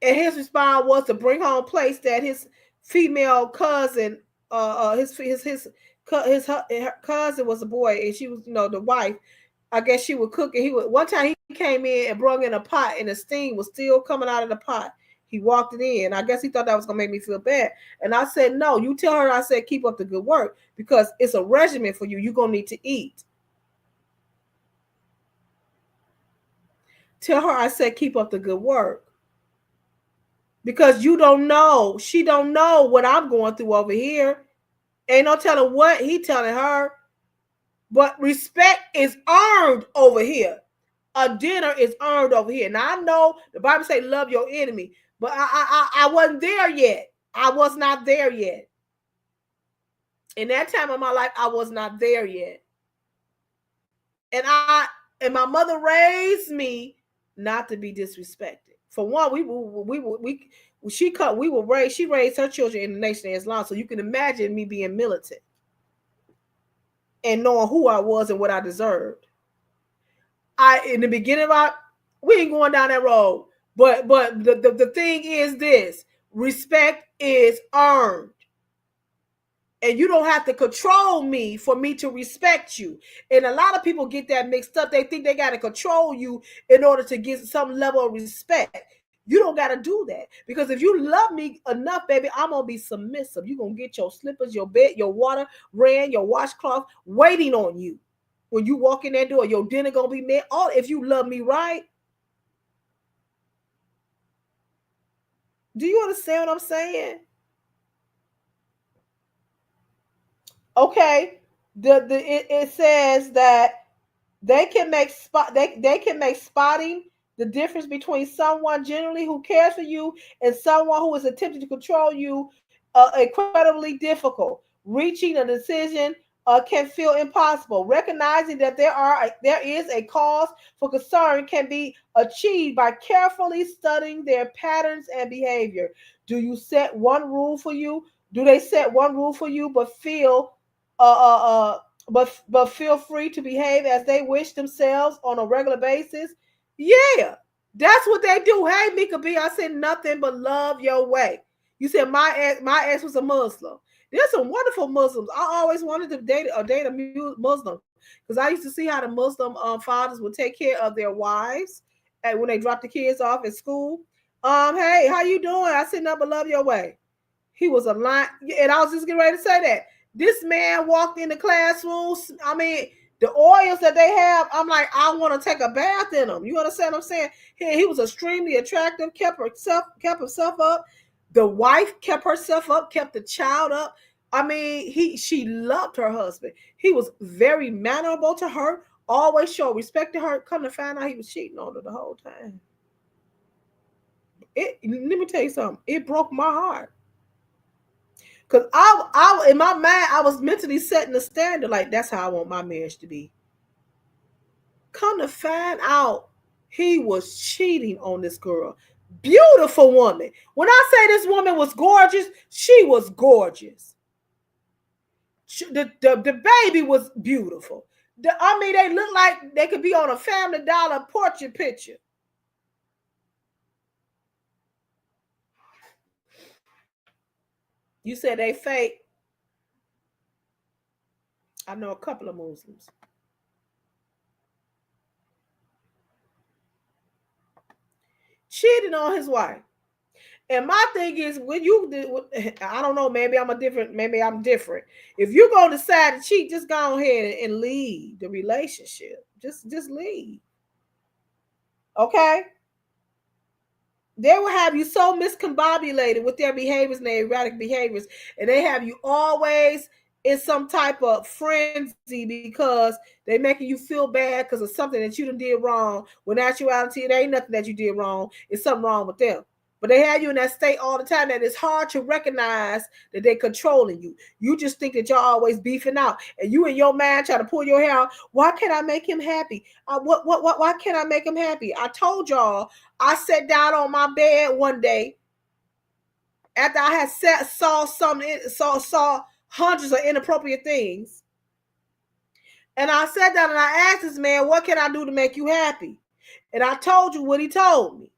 And his response was to bring home plates that his female cousin, his cousin was a boy, and she was, the wife. I guess she would cook, and he would. One time he came in and brought in a pot, and the steam was still coming out of the pot. He walked it in. I guess he thought that was gonna make me feel bad, and I said, "No, you tell her." I said, "Keep up the good work because it's a regimen for you. You're gonna need to eat." Tell her I said, "Keep up the good work." Because you don't know, she don't know what I'm going through over here. Ain't no telling what he telling her. But respect is earned over here. A dinner is earned over here. Now I know the Bible say love your enemy, but I wasn't there yet. I was not there yet. In that time of my life, I was not there yet. And my mother raised me not to be disrespected. For one, she raised her children in the Nation of Islam, so you can imagine me being militant and knowing who I was and what I deserved. In the beginning we ain't going down that road, but the thing is this: respect is earned. And you don't have to control me for me to respect you. And a lot of people get that mixed up. They think they got to control you in order to get some level of respect. You don't got to do that. Because if you love me enough, baby, I'm going to be submissive. You're going to get your slippers, your bed, your water, ran, your washcloth waiting on you. When you walk in that door, your dinner going to be met. All if you love me right. Do you understand what I'm saying? Okay. It says that they can make spotting the difference between someone generally who cares for you and someone who is attempting to control you incredibly difficult. Reaching a decision can feel impossible. Recognizing that there is a cause for concern can be achieved by carefully studying their patterns and behavior. Do you set one rule for you? Do they set one rule for you, uh, uh, uh, but feel free to behave as they wish themselves on a regular basis? Yeah, that's what they do. Hey, Mika B, I said nothing but love your way. You said my ex was a Muslim. There's some wonderful Muslims. I always wanted to date a Muslim because I used to see how the Muslim fathers would take care of their wives and when they drop the kids off at school. Hey, how you doing? I said nothing but love your way. He was a line, and I was just getting ready to say that. This man walked in the classrooms. I mean, the oils that they have, I'm like, I want to take a bath in them. You understand what I'm saying? He was extremely attractive, kept himself up. The wife kept herself up, kept the child up. I mean, she loved her husband. He was very mannerable to her, always showed respect to her. Come to find out he was cheating on her the whole time. Let me tell you something. It broke my heart. Because I in my mind, I was mentally setting the standard like that's how I want my marriage to be. Come to find out, he was cheating on this girl. Beautiful woman. When I say this woman was gorgeous, she was gorgeous. The baby was beautiful. I mean, they look like they could be on a Family Dollar portrait picture. You said they fake. I know a couple of Muslims. Cheating on his wife. And my thing is, when I don't know, maybe I'm different. If you're going to decide to cheat, just go ahead and leave the relationship. Just leave. Okay? They will have you so miscombobulated with their behaviors and their erratic behaviors, and they have you always it's some type of frenzy because they making you feel bad because of something that you done did wrong. When in actuality, it ain't nothing that you did wrong. It's something wrong with them. But they have you in that state all the time that it's hard to recognize that they're controlling you. You just think that y'all always beefing out, and you in your mind try to pull your hair out. Why can't I make him happy? Why can't I make him happy? I told y'all I sat down on my bed one day after I had saw hundreds of inappropriate things, and I sat down and I asked this man, "What can I do to make you happy?" And I told you what he told me.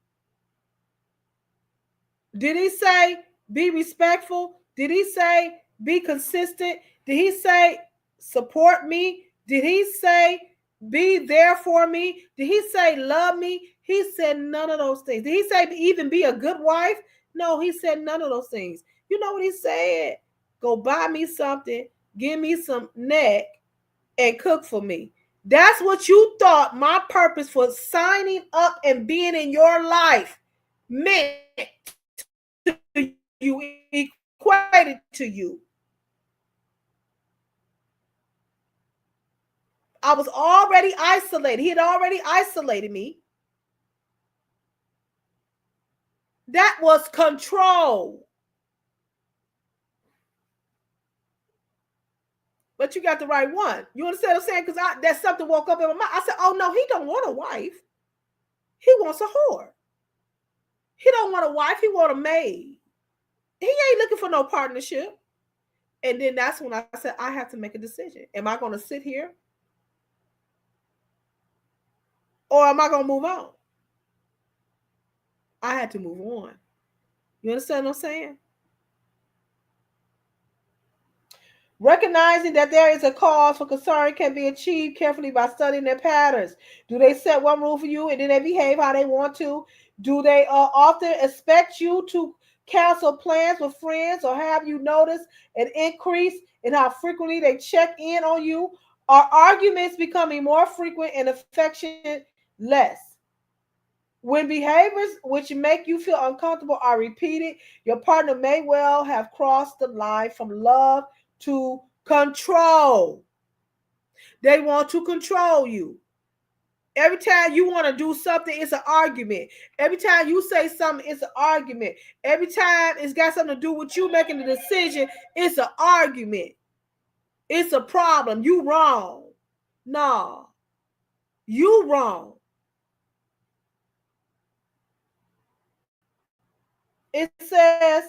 Did he say be respectful? Did he say be consistent? Did he say support me? Did he say be there for me? Did he say love me? He said none of those things. Did he say even be a good wife? No, he said none of those things. You know what he said? Go buy me something, give me some neck, and cook for me. That's what you thought my purpose for signing up and being in your life meant to you, equated to you. I was already isolated. He had already isolated me. That was control. But you got the right one. You understand what I'm saying? Because that something woke up in my mind. I said, oh no, he don't want a wife. He wants a whore. He don't want a wife. He want a maid. He ain't looking for no partnership. And then that's when I said, I have to make a decision. Am I going to sit here? Or am I going to move on? I had to move on. You understand what I'm saying? Recognizing that there is a cause for concern can be achieved carefully by studying their patterns. Do they set one rule for you and then they behave how they want to? Do they often expect you to cancel plans with friends, or have you noticed an increase in how frequently they check in on you? Are arguments becoming more frequent and affection less? When behaviors which make you feel uncomfortable are repeated, your partner may well have crossed the line from love to control. They want to control you. Every time you want to do something, it's an argument. Every time you say something, it's an argument. Every time it's got something to do with you making the decision, it's an argument. It's a problem. You wrong. No, you wrong. It says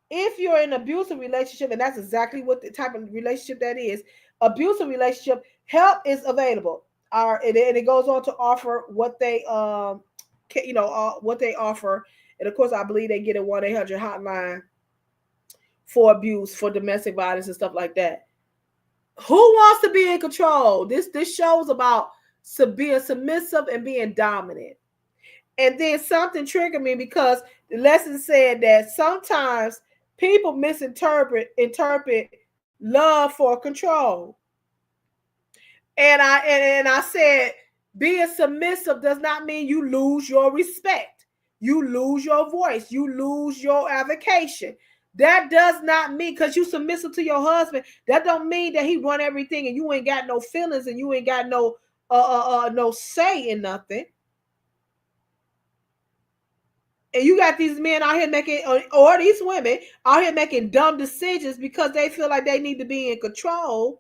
if you're in an abusive relationship, and that's exactly what the type of relationship that is, abusive relationship, help is available. And it goes on to offer what they what they offer, and of course I believe they get a 1-800 hotline for abuse, for domestic violence and stuff like that. Who wants to be in control? This shows about being submissive and being dominant. And then something triggered me because the lesson said that sometimes people interpret love for control. And I said being submissive does not mean you lose your respect. You lose your voice. You lose your avocation. That does not mean because you submissive to your husband, that don't mean that he run everything and you ain't got no feelings and you ain't got no say in nothing. And you got these men out here making, or these women out here making dumb decisions because they feel like they need to be in control.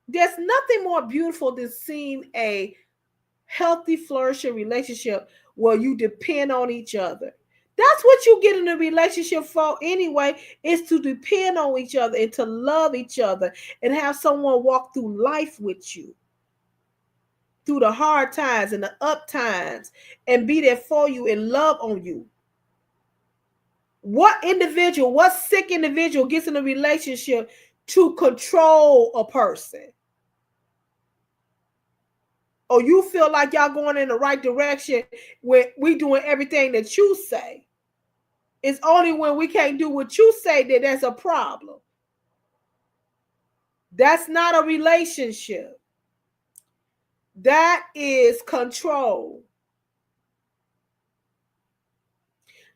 There's nothing more beautiful than seeing a healthy, flourishing relationship where you depend on each other. That's what you get in a relationship for anyway, is to depend on each other and to love each other and have someone walk through life with you, through the hard times and the up times, and be there for you and love on you. What sick individual gets in a relationship to control a person? Or you feel like y'all going in the right direction when we doing everything that you say. It's only when we can't do what you say that that's a problem. That's not a relationship. That is control.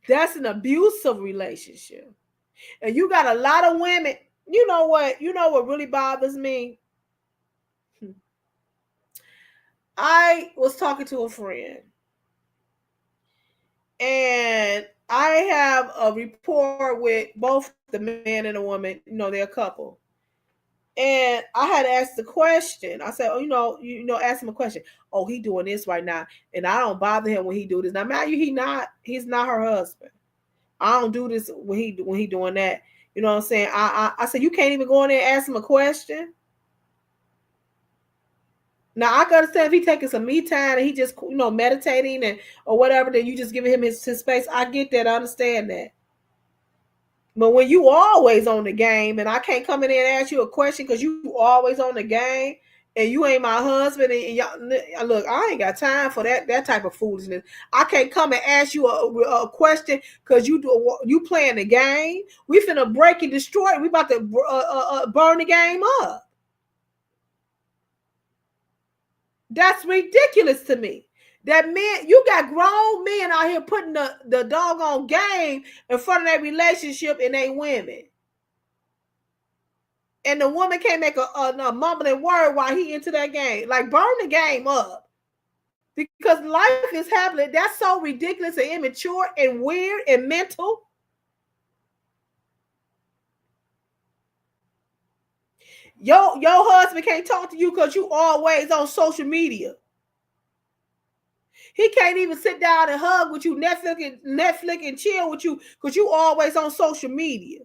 That's an abusive relationship. And you got a lot of women. You know what? You know what really bothers me? I was talking to a friend, and I have a rapport with both the man and the woman. You know, they're a couple. And I had asked the question. I said, "Oh, ask him a question. Oh, he doing this right now, and I don't bother him when he do this. Now, mind you, he's not her husband. I don't do this when he doing that. You know what I'm saying? I said, you can't even go in there and ask him a question. Now I can understand if he taking some me time and he just meditating and or whatever, then you just giving him his space. I get that, I understand that. But when you always on the game and I can't come in there and ask you a question because you always on the game and you ain't my husband and y'all, look, I ain't got time for that type of foolishness. I can't come and ask you a question because you playing the game. We finna break and destroy it. We about to burn the game up. That's ridiculous to me. That men, you got grown men out here putting the doggone game in front of their relationship and they women. And the woman can't make a mumbling word while he into that game. Like, burn the game up. Because life is happening. That's so ridiculous and immature and weird and mental. Your husband can't talk to you because you always on social media. He can't even sit down and hug with you, Netflix and chill with you because you always on social media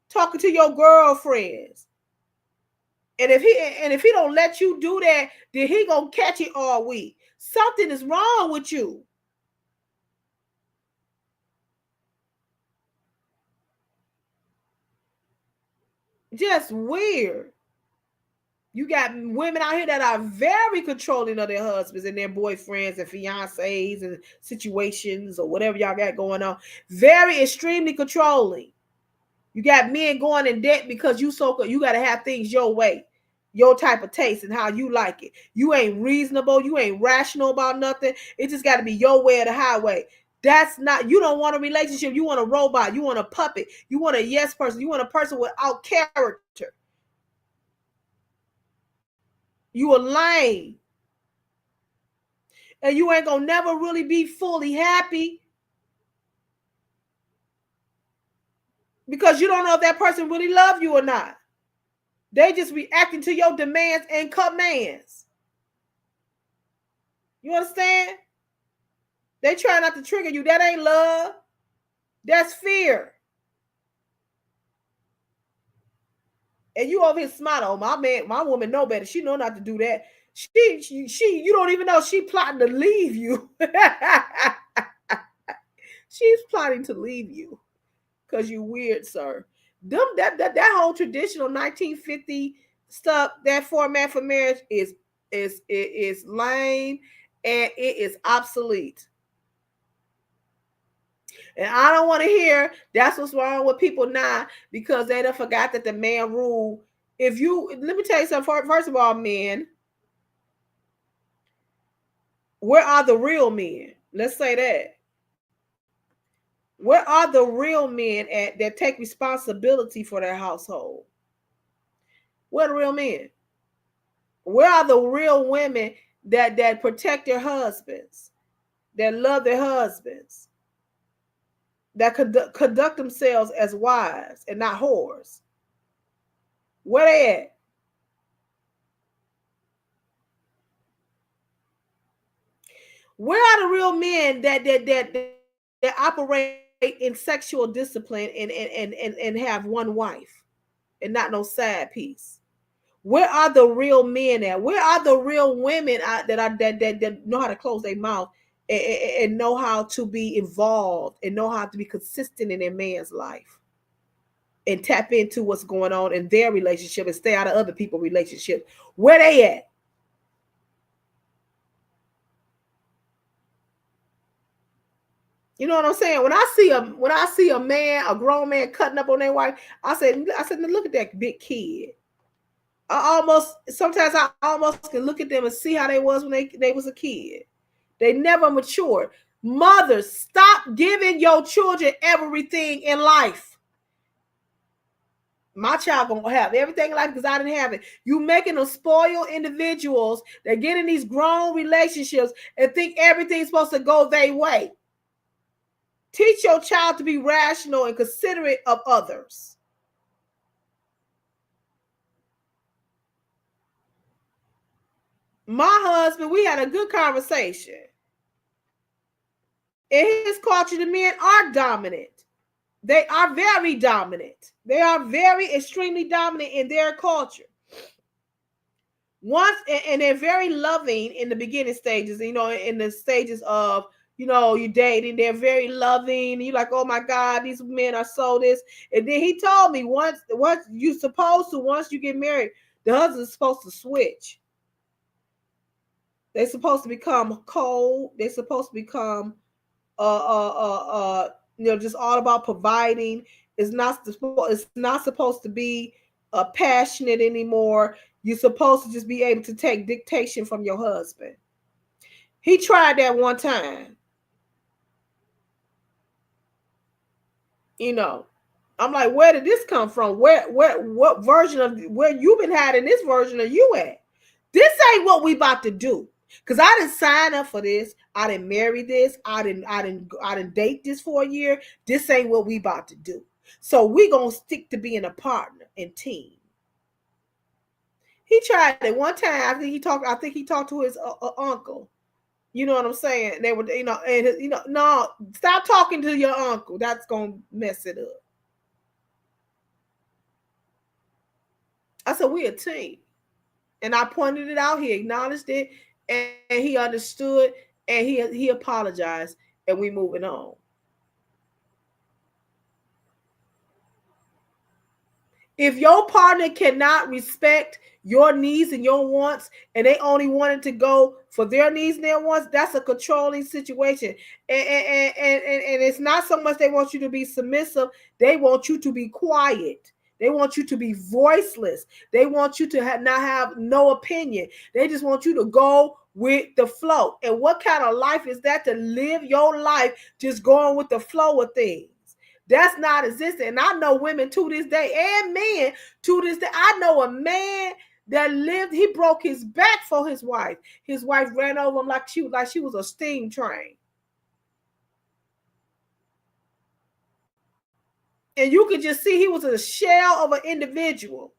talking to your girlfriends. And if he don't let you do that, then he gonna catch it all week. Something is wrong with you. Just weird. You got women out here that are very controlling of their husbands and their boyfriends and fiancés and situations or whatever y'all got going on. Very extremely controlling. You got men going in debt because you got to have things your way, your type of taste and how you like it. You ain't reasonable. You ain't rational about nothing. It just got to be your way or the highway. That's not, you don't want a relationship. You want a robot. You want a puppet. You want a yes person. You want a person without character. You a lame. And you ain't going to never really be fully happy because you don't know if that person really love you or not. They just reacting to your demands and commands. You understand? They try not to trigger you. That ain't love. That's fear. And you over here smiling. Oh, my woman know better. She know not to do that. She you don't even know she plotting to leave you. She's plotting to leave you because you weird, sir. That whole traditional 1950 stuff, that format for marriage is lame and it is obsolete. And I don't want to hear that's what's wrong with people now because they done forgot that the man rule. If you let me tell you something. First of all, men, where are the real men? Let's say that. Where are the real men at that take responsibility for their household? Where are the real men? Where are the real women that protect their husbands, that love their husbands, that conduct themselves as wives and not whores? Where they at? Where are the real men that operate in sexual discipline and have one wife and not no side piece? Where are the real men at? Where are the real women that know how to close their mouth and know how to be involved and know how to be consistent in their man's life and tap into what's going on in their relationship and stay out of other people's relationship? Where they at? You know what I'm saying? When I see a man, a grown man cutting up on their wife, I said, look at that big kid. Sometimes I almost can look at them and see how they was when they was a kid. They never matured. Mothers, stop giving your children everything in life. My child gonna have everything in life because I didn't have it. You making them spoiled individuals that get in these grown relationships and think everything's supposed to go their way. Teach your child to be rational and considerate of others. My husband, we had a good conversation. In his culture, the men are dominant. They are very dominant. They are very extremely dominant in their culture. Once and they're very loving in the beginning stages, in the stages of you dating, they're very loving. You're like, oh my God, these men are so this. And then he told me once you get married, the husband's supposed to switch. They're supposed to become cold. They're supposed to become just all about providing. It's not supposed to be passionate anymore. You're supposed to just be able to take dictation from your husband. He tried that one time. I'm like, where did this come from? What version of where you been hiding this version of you at? This ain't what we about to do. Cause I didn't sign up for this. I didn't marry this. I didn't date this for a year. This ain't what we about to do. So we gonna stick to being a partner and team. He tried it one time. I think he talked to his uncle. You know what I'm saying? They were, no, stop talking to your uncle. That's gonna mess it up. I said, we a team. And I pointed it out. He acknowledged it, and he understood, and he apologized, and we moving on. If your partner cannot respect your needs and your wants, and they only wanted to go for their needs and their wants, that's a controlling situation. And it's not so much they want you to be submissive, they want you to be quiet. They want you to be voiceless. They want you to not have no opinion. They just want you to go with the flow. And what kind of life is that, to live your life just going with the flow of things? That's not existing. And I know women to this day and men to this day. I know a man that he broke his back for his wife. His wife ran over him like she was a steam train. And you could just see he was a shell of an individual.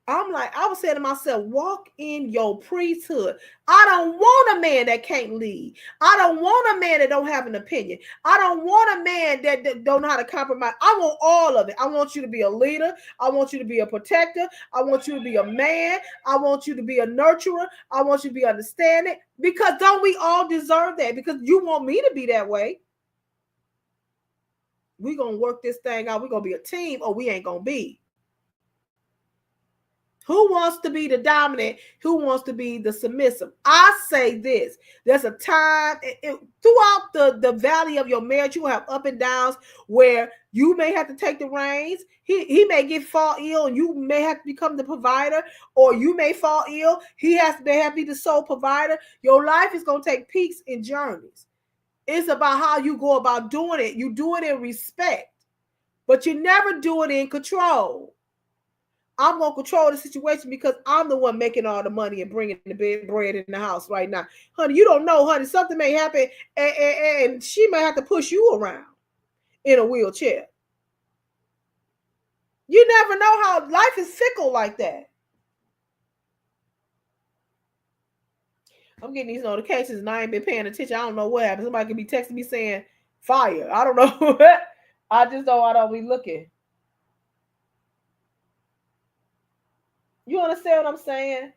I'm like, I was saying to myself, walk in your priesthood. I don't want a man that can't lead. I don't want a man that don't have an opinion. I don't want a man that don't know how to compromise. I want all of it. I want you to be a leader. I want you to be a protector. I want you to be a man. I want you to be a nurturer. I want you to be understanding. Because don't we all deserve that? Because you want me to be that way. We're going to work this thing out. We're going to be a team, or we ain't going to be. Who wants to be the dominant? Who wants to be the submissive? I say this. There's a time throughout the valley of your marriage, you will have up and downs where you may have to take the reins. He may fall ill and you may have to become the provider, or you may fall ill. May have to be the sole provider. Your life is going to take peaks and journeys. It's about how you go about doing it. You do it in respect, but you never do it in control. I'm going to control the situation because I'm the one making all the money and bringing the bread in the house right now. Honey, you don't know, honey. Something may happen and she may have to push you around in a wheelchair. You never know how life is fickle like that. I'm getting these notifications and I ain't been paying attention. I don't know what happened. Somebody could be texting me saying fire. I don't know. I just know I don't be looking. You understand what I'm saying?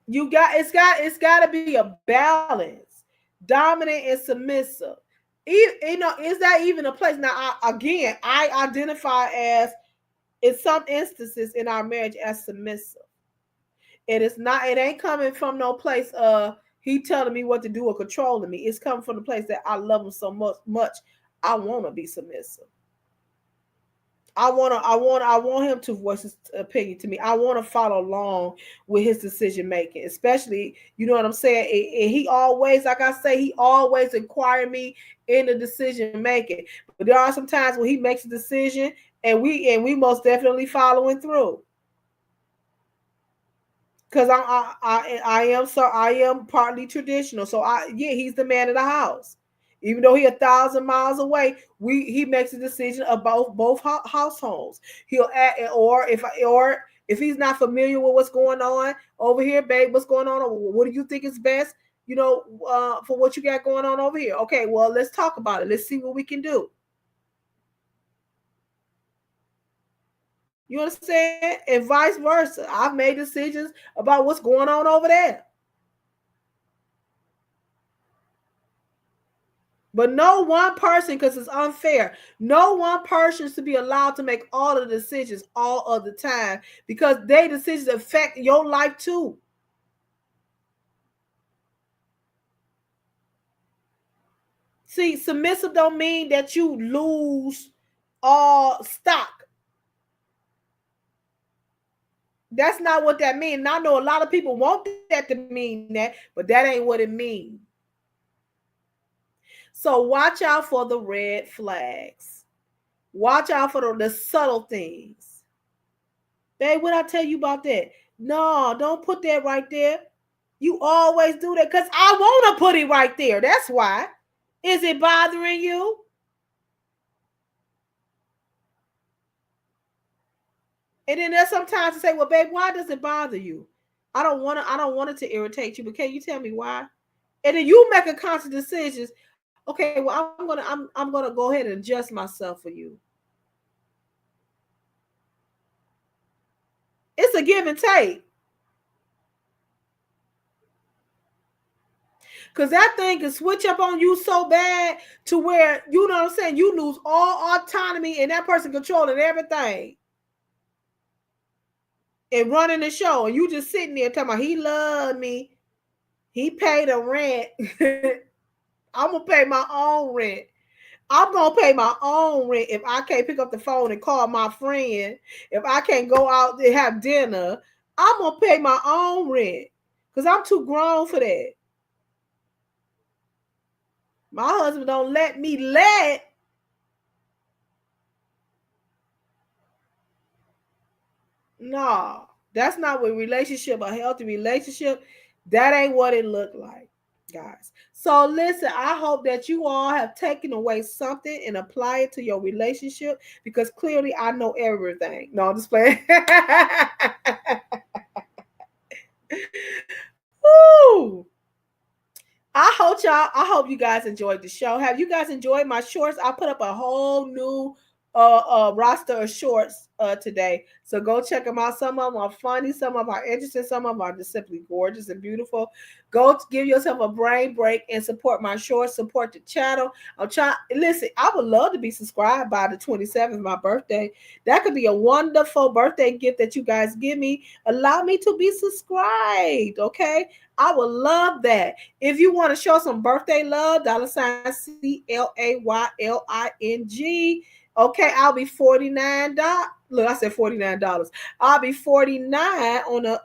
It's got to be a balance, dominant and submissive. Is that even a place? Now, I identify as, in some instances in our marriage, as submissive. It ain't coming from no place he telling me what to do or controlling me. It's coming from the place that I love him so much I want to be submissive. I want him to voice his opinion to me. I want to follow along with his decision making, especially, you know what I'm saying. And he always, like I say, he always inquire me in the decision making. But there are some times when he makes a decision, and we most definitely following through. Because I am partly traditional. So yeah, he's the man of the house. Even though he 1,000 miles away, he makes a decision about both households. He'll add, or if he's not familiar with what's going on over here, babe, what's going on? What do you think is best? For what you got going on over here. Okay, well, let's talk about it. Let's see what we can do. You understand? And vice versa. I've made decisions about what's going on over there. But no one person, because it's unfair, no one person should be allowed to make all the decisions all of the time, because their decisions affect your life too. See, submissive don't mean that you lose all stock. That's not what that means. And I know a lot of people want that to mean that, but that ain't what it means. So watch out for the red flags. Watch out for the subtle things. Babe, what I tell you about that? No, don't put that right there. You always do that because I want to put it right there. That's why. Is it bothering you? And then there's sometimes to say, well, babe, why does it bother you? I don't want it to irritate you, but can you tell me why? And then you make a conscious decision. Okay, well, I'm gonna go ahead and adjust myself for you. It's a give and take. Cause that thing can switch up on you so bad to where, you know what I'm saying, you lose all autonomy and that person controlling everything and running the show, and you just sitting there talking about he loved me, he paid the rent. I'm gonna pay my own rent. I'm gonna pay my own rent if I can't pick up the phone and call my friend. If I can't go out and have dinner, I'm gonna pay my own rent because I'm too grown for that. My husband don't let me let. No, that's not what relationship, a healthy relationship. That ain't what it looked like, guys. So listen, I hope that you all have taken away something and apply it to your relationship, because clearly I know everything. No, I'm just playing. Woo! I hope you guys enjoyed the show. Have you guys enjoyed my shorts? I put up a whole new roster of shorts today. So go check them out. Some of them are funny, some of them are interesting, some of them are just simply gorgeous and beautiful. Go give yourself a brain break and support my shorts, support the channel. I'm trying, listen, I would love to be subscribed by the 27th, my birthday. That could be a wonderful birthday gift that you guys give me. Allow me to be subscribed, okay? I would love that. If you want to show some birthday love, $ CLAYLING. Okay, I'll be $49. Look, I said $49. I'll be 49 on the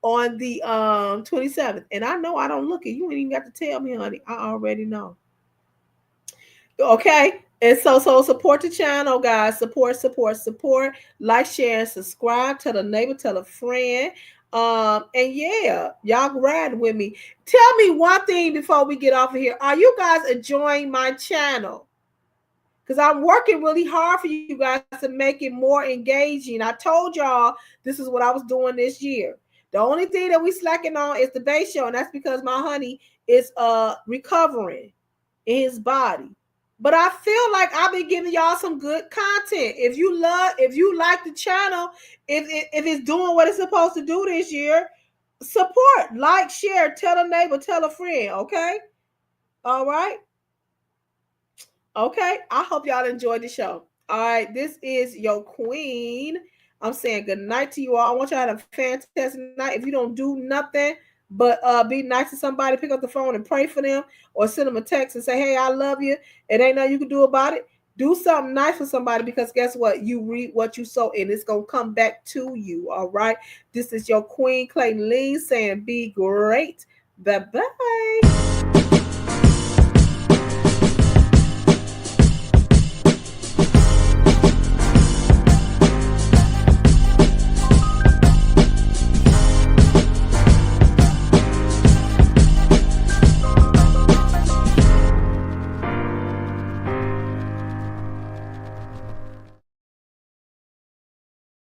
27th. And I know I don't look it. You ain't even got to tell me, honey. I already know. Okay. And so support the channel, guys. Support. Like, share, and subscribe. Tell a neighbor, tell a friend. And yeah, y'all riding with me. Tell me one thing before we get off of here. Are you guys enjoying my channel? Because I'm working really hard for you guys to make it more engaging. I told y'all this is what I was doing this year. The only thing that we slacking on is the base show, and that's because my honey is recovering in his body. But I feel like I've been giving y'all some good content. If you like the channel, if it's doing what it's supposed to do this year, support, like, share, tell a neighbor, tell a friend. Okay, all right. Okay, I hope y'all enjoyed the show. All right, this is your queen. I'm saying good night to you all. I want y'all to have a fantastic night. If you don't do nothing but be nice to somebody, pick up the phone and pray for them, or send them a text and say, hey, I love you. It ain't nothing you can do about it. Do something nice for somebody, because guess what? You reap what you sow, and it's going to come back to you. All right. This is your Queen Clayton Lee saying be great. Bye bye.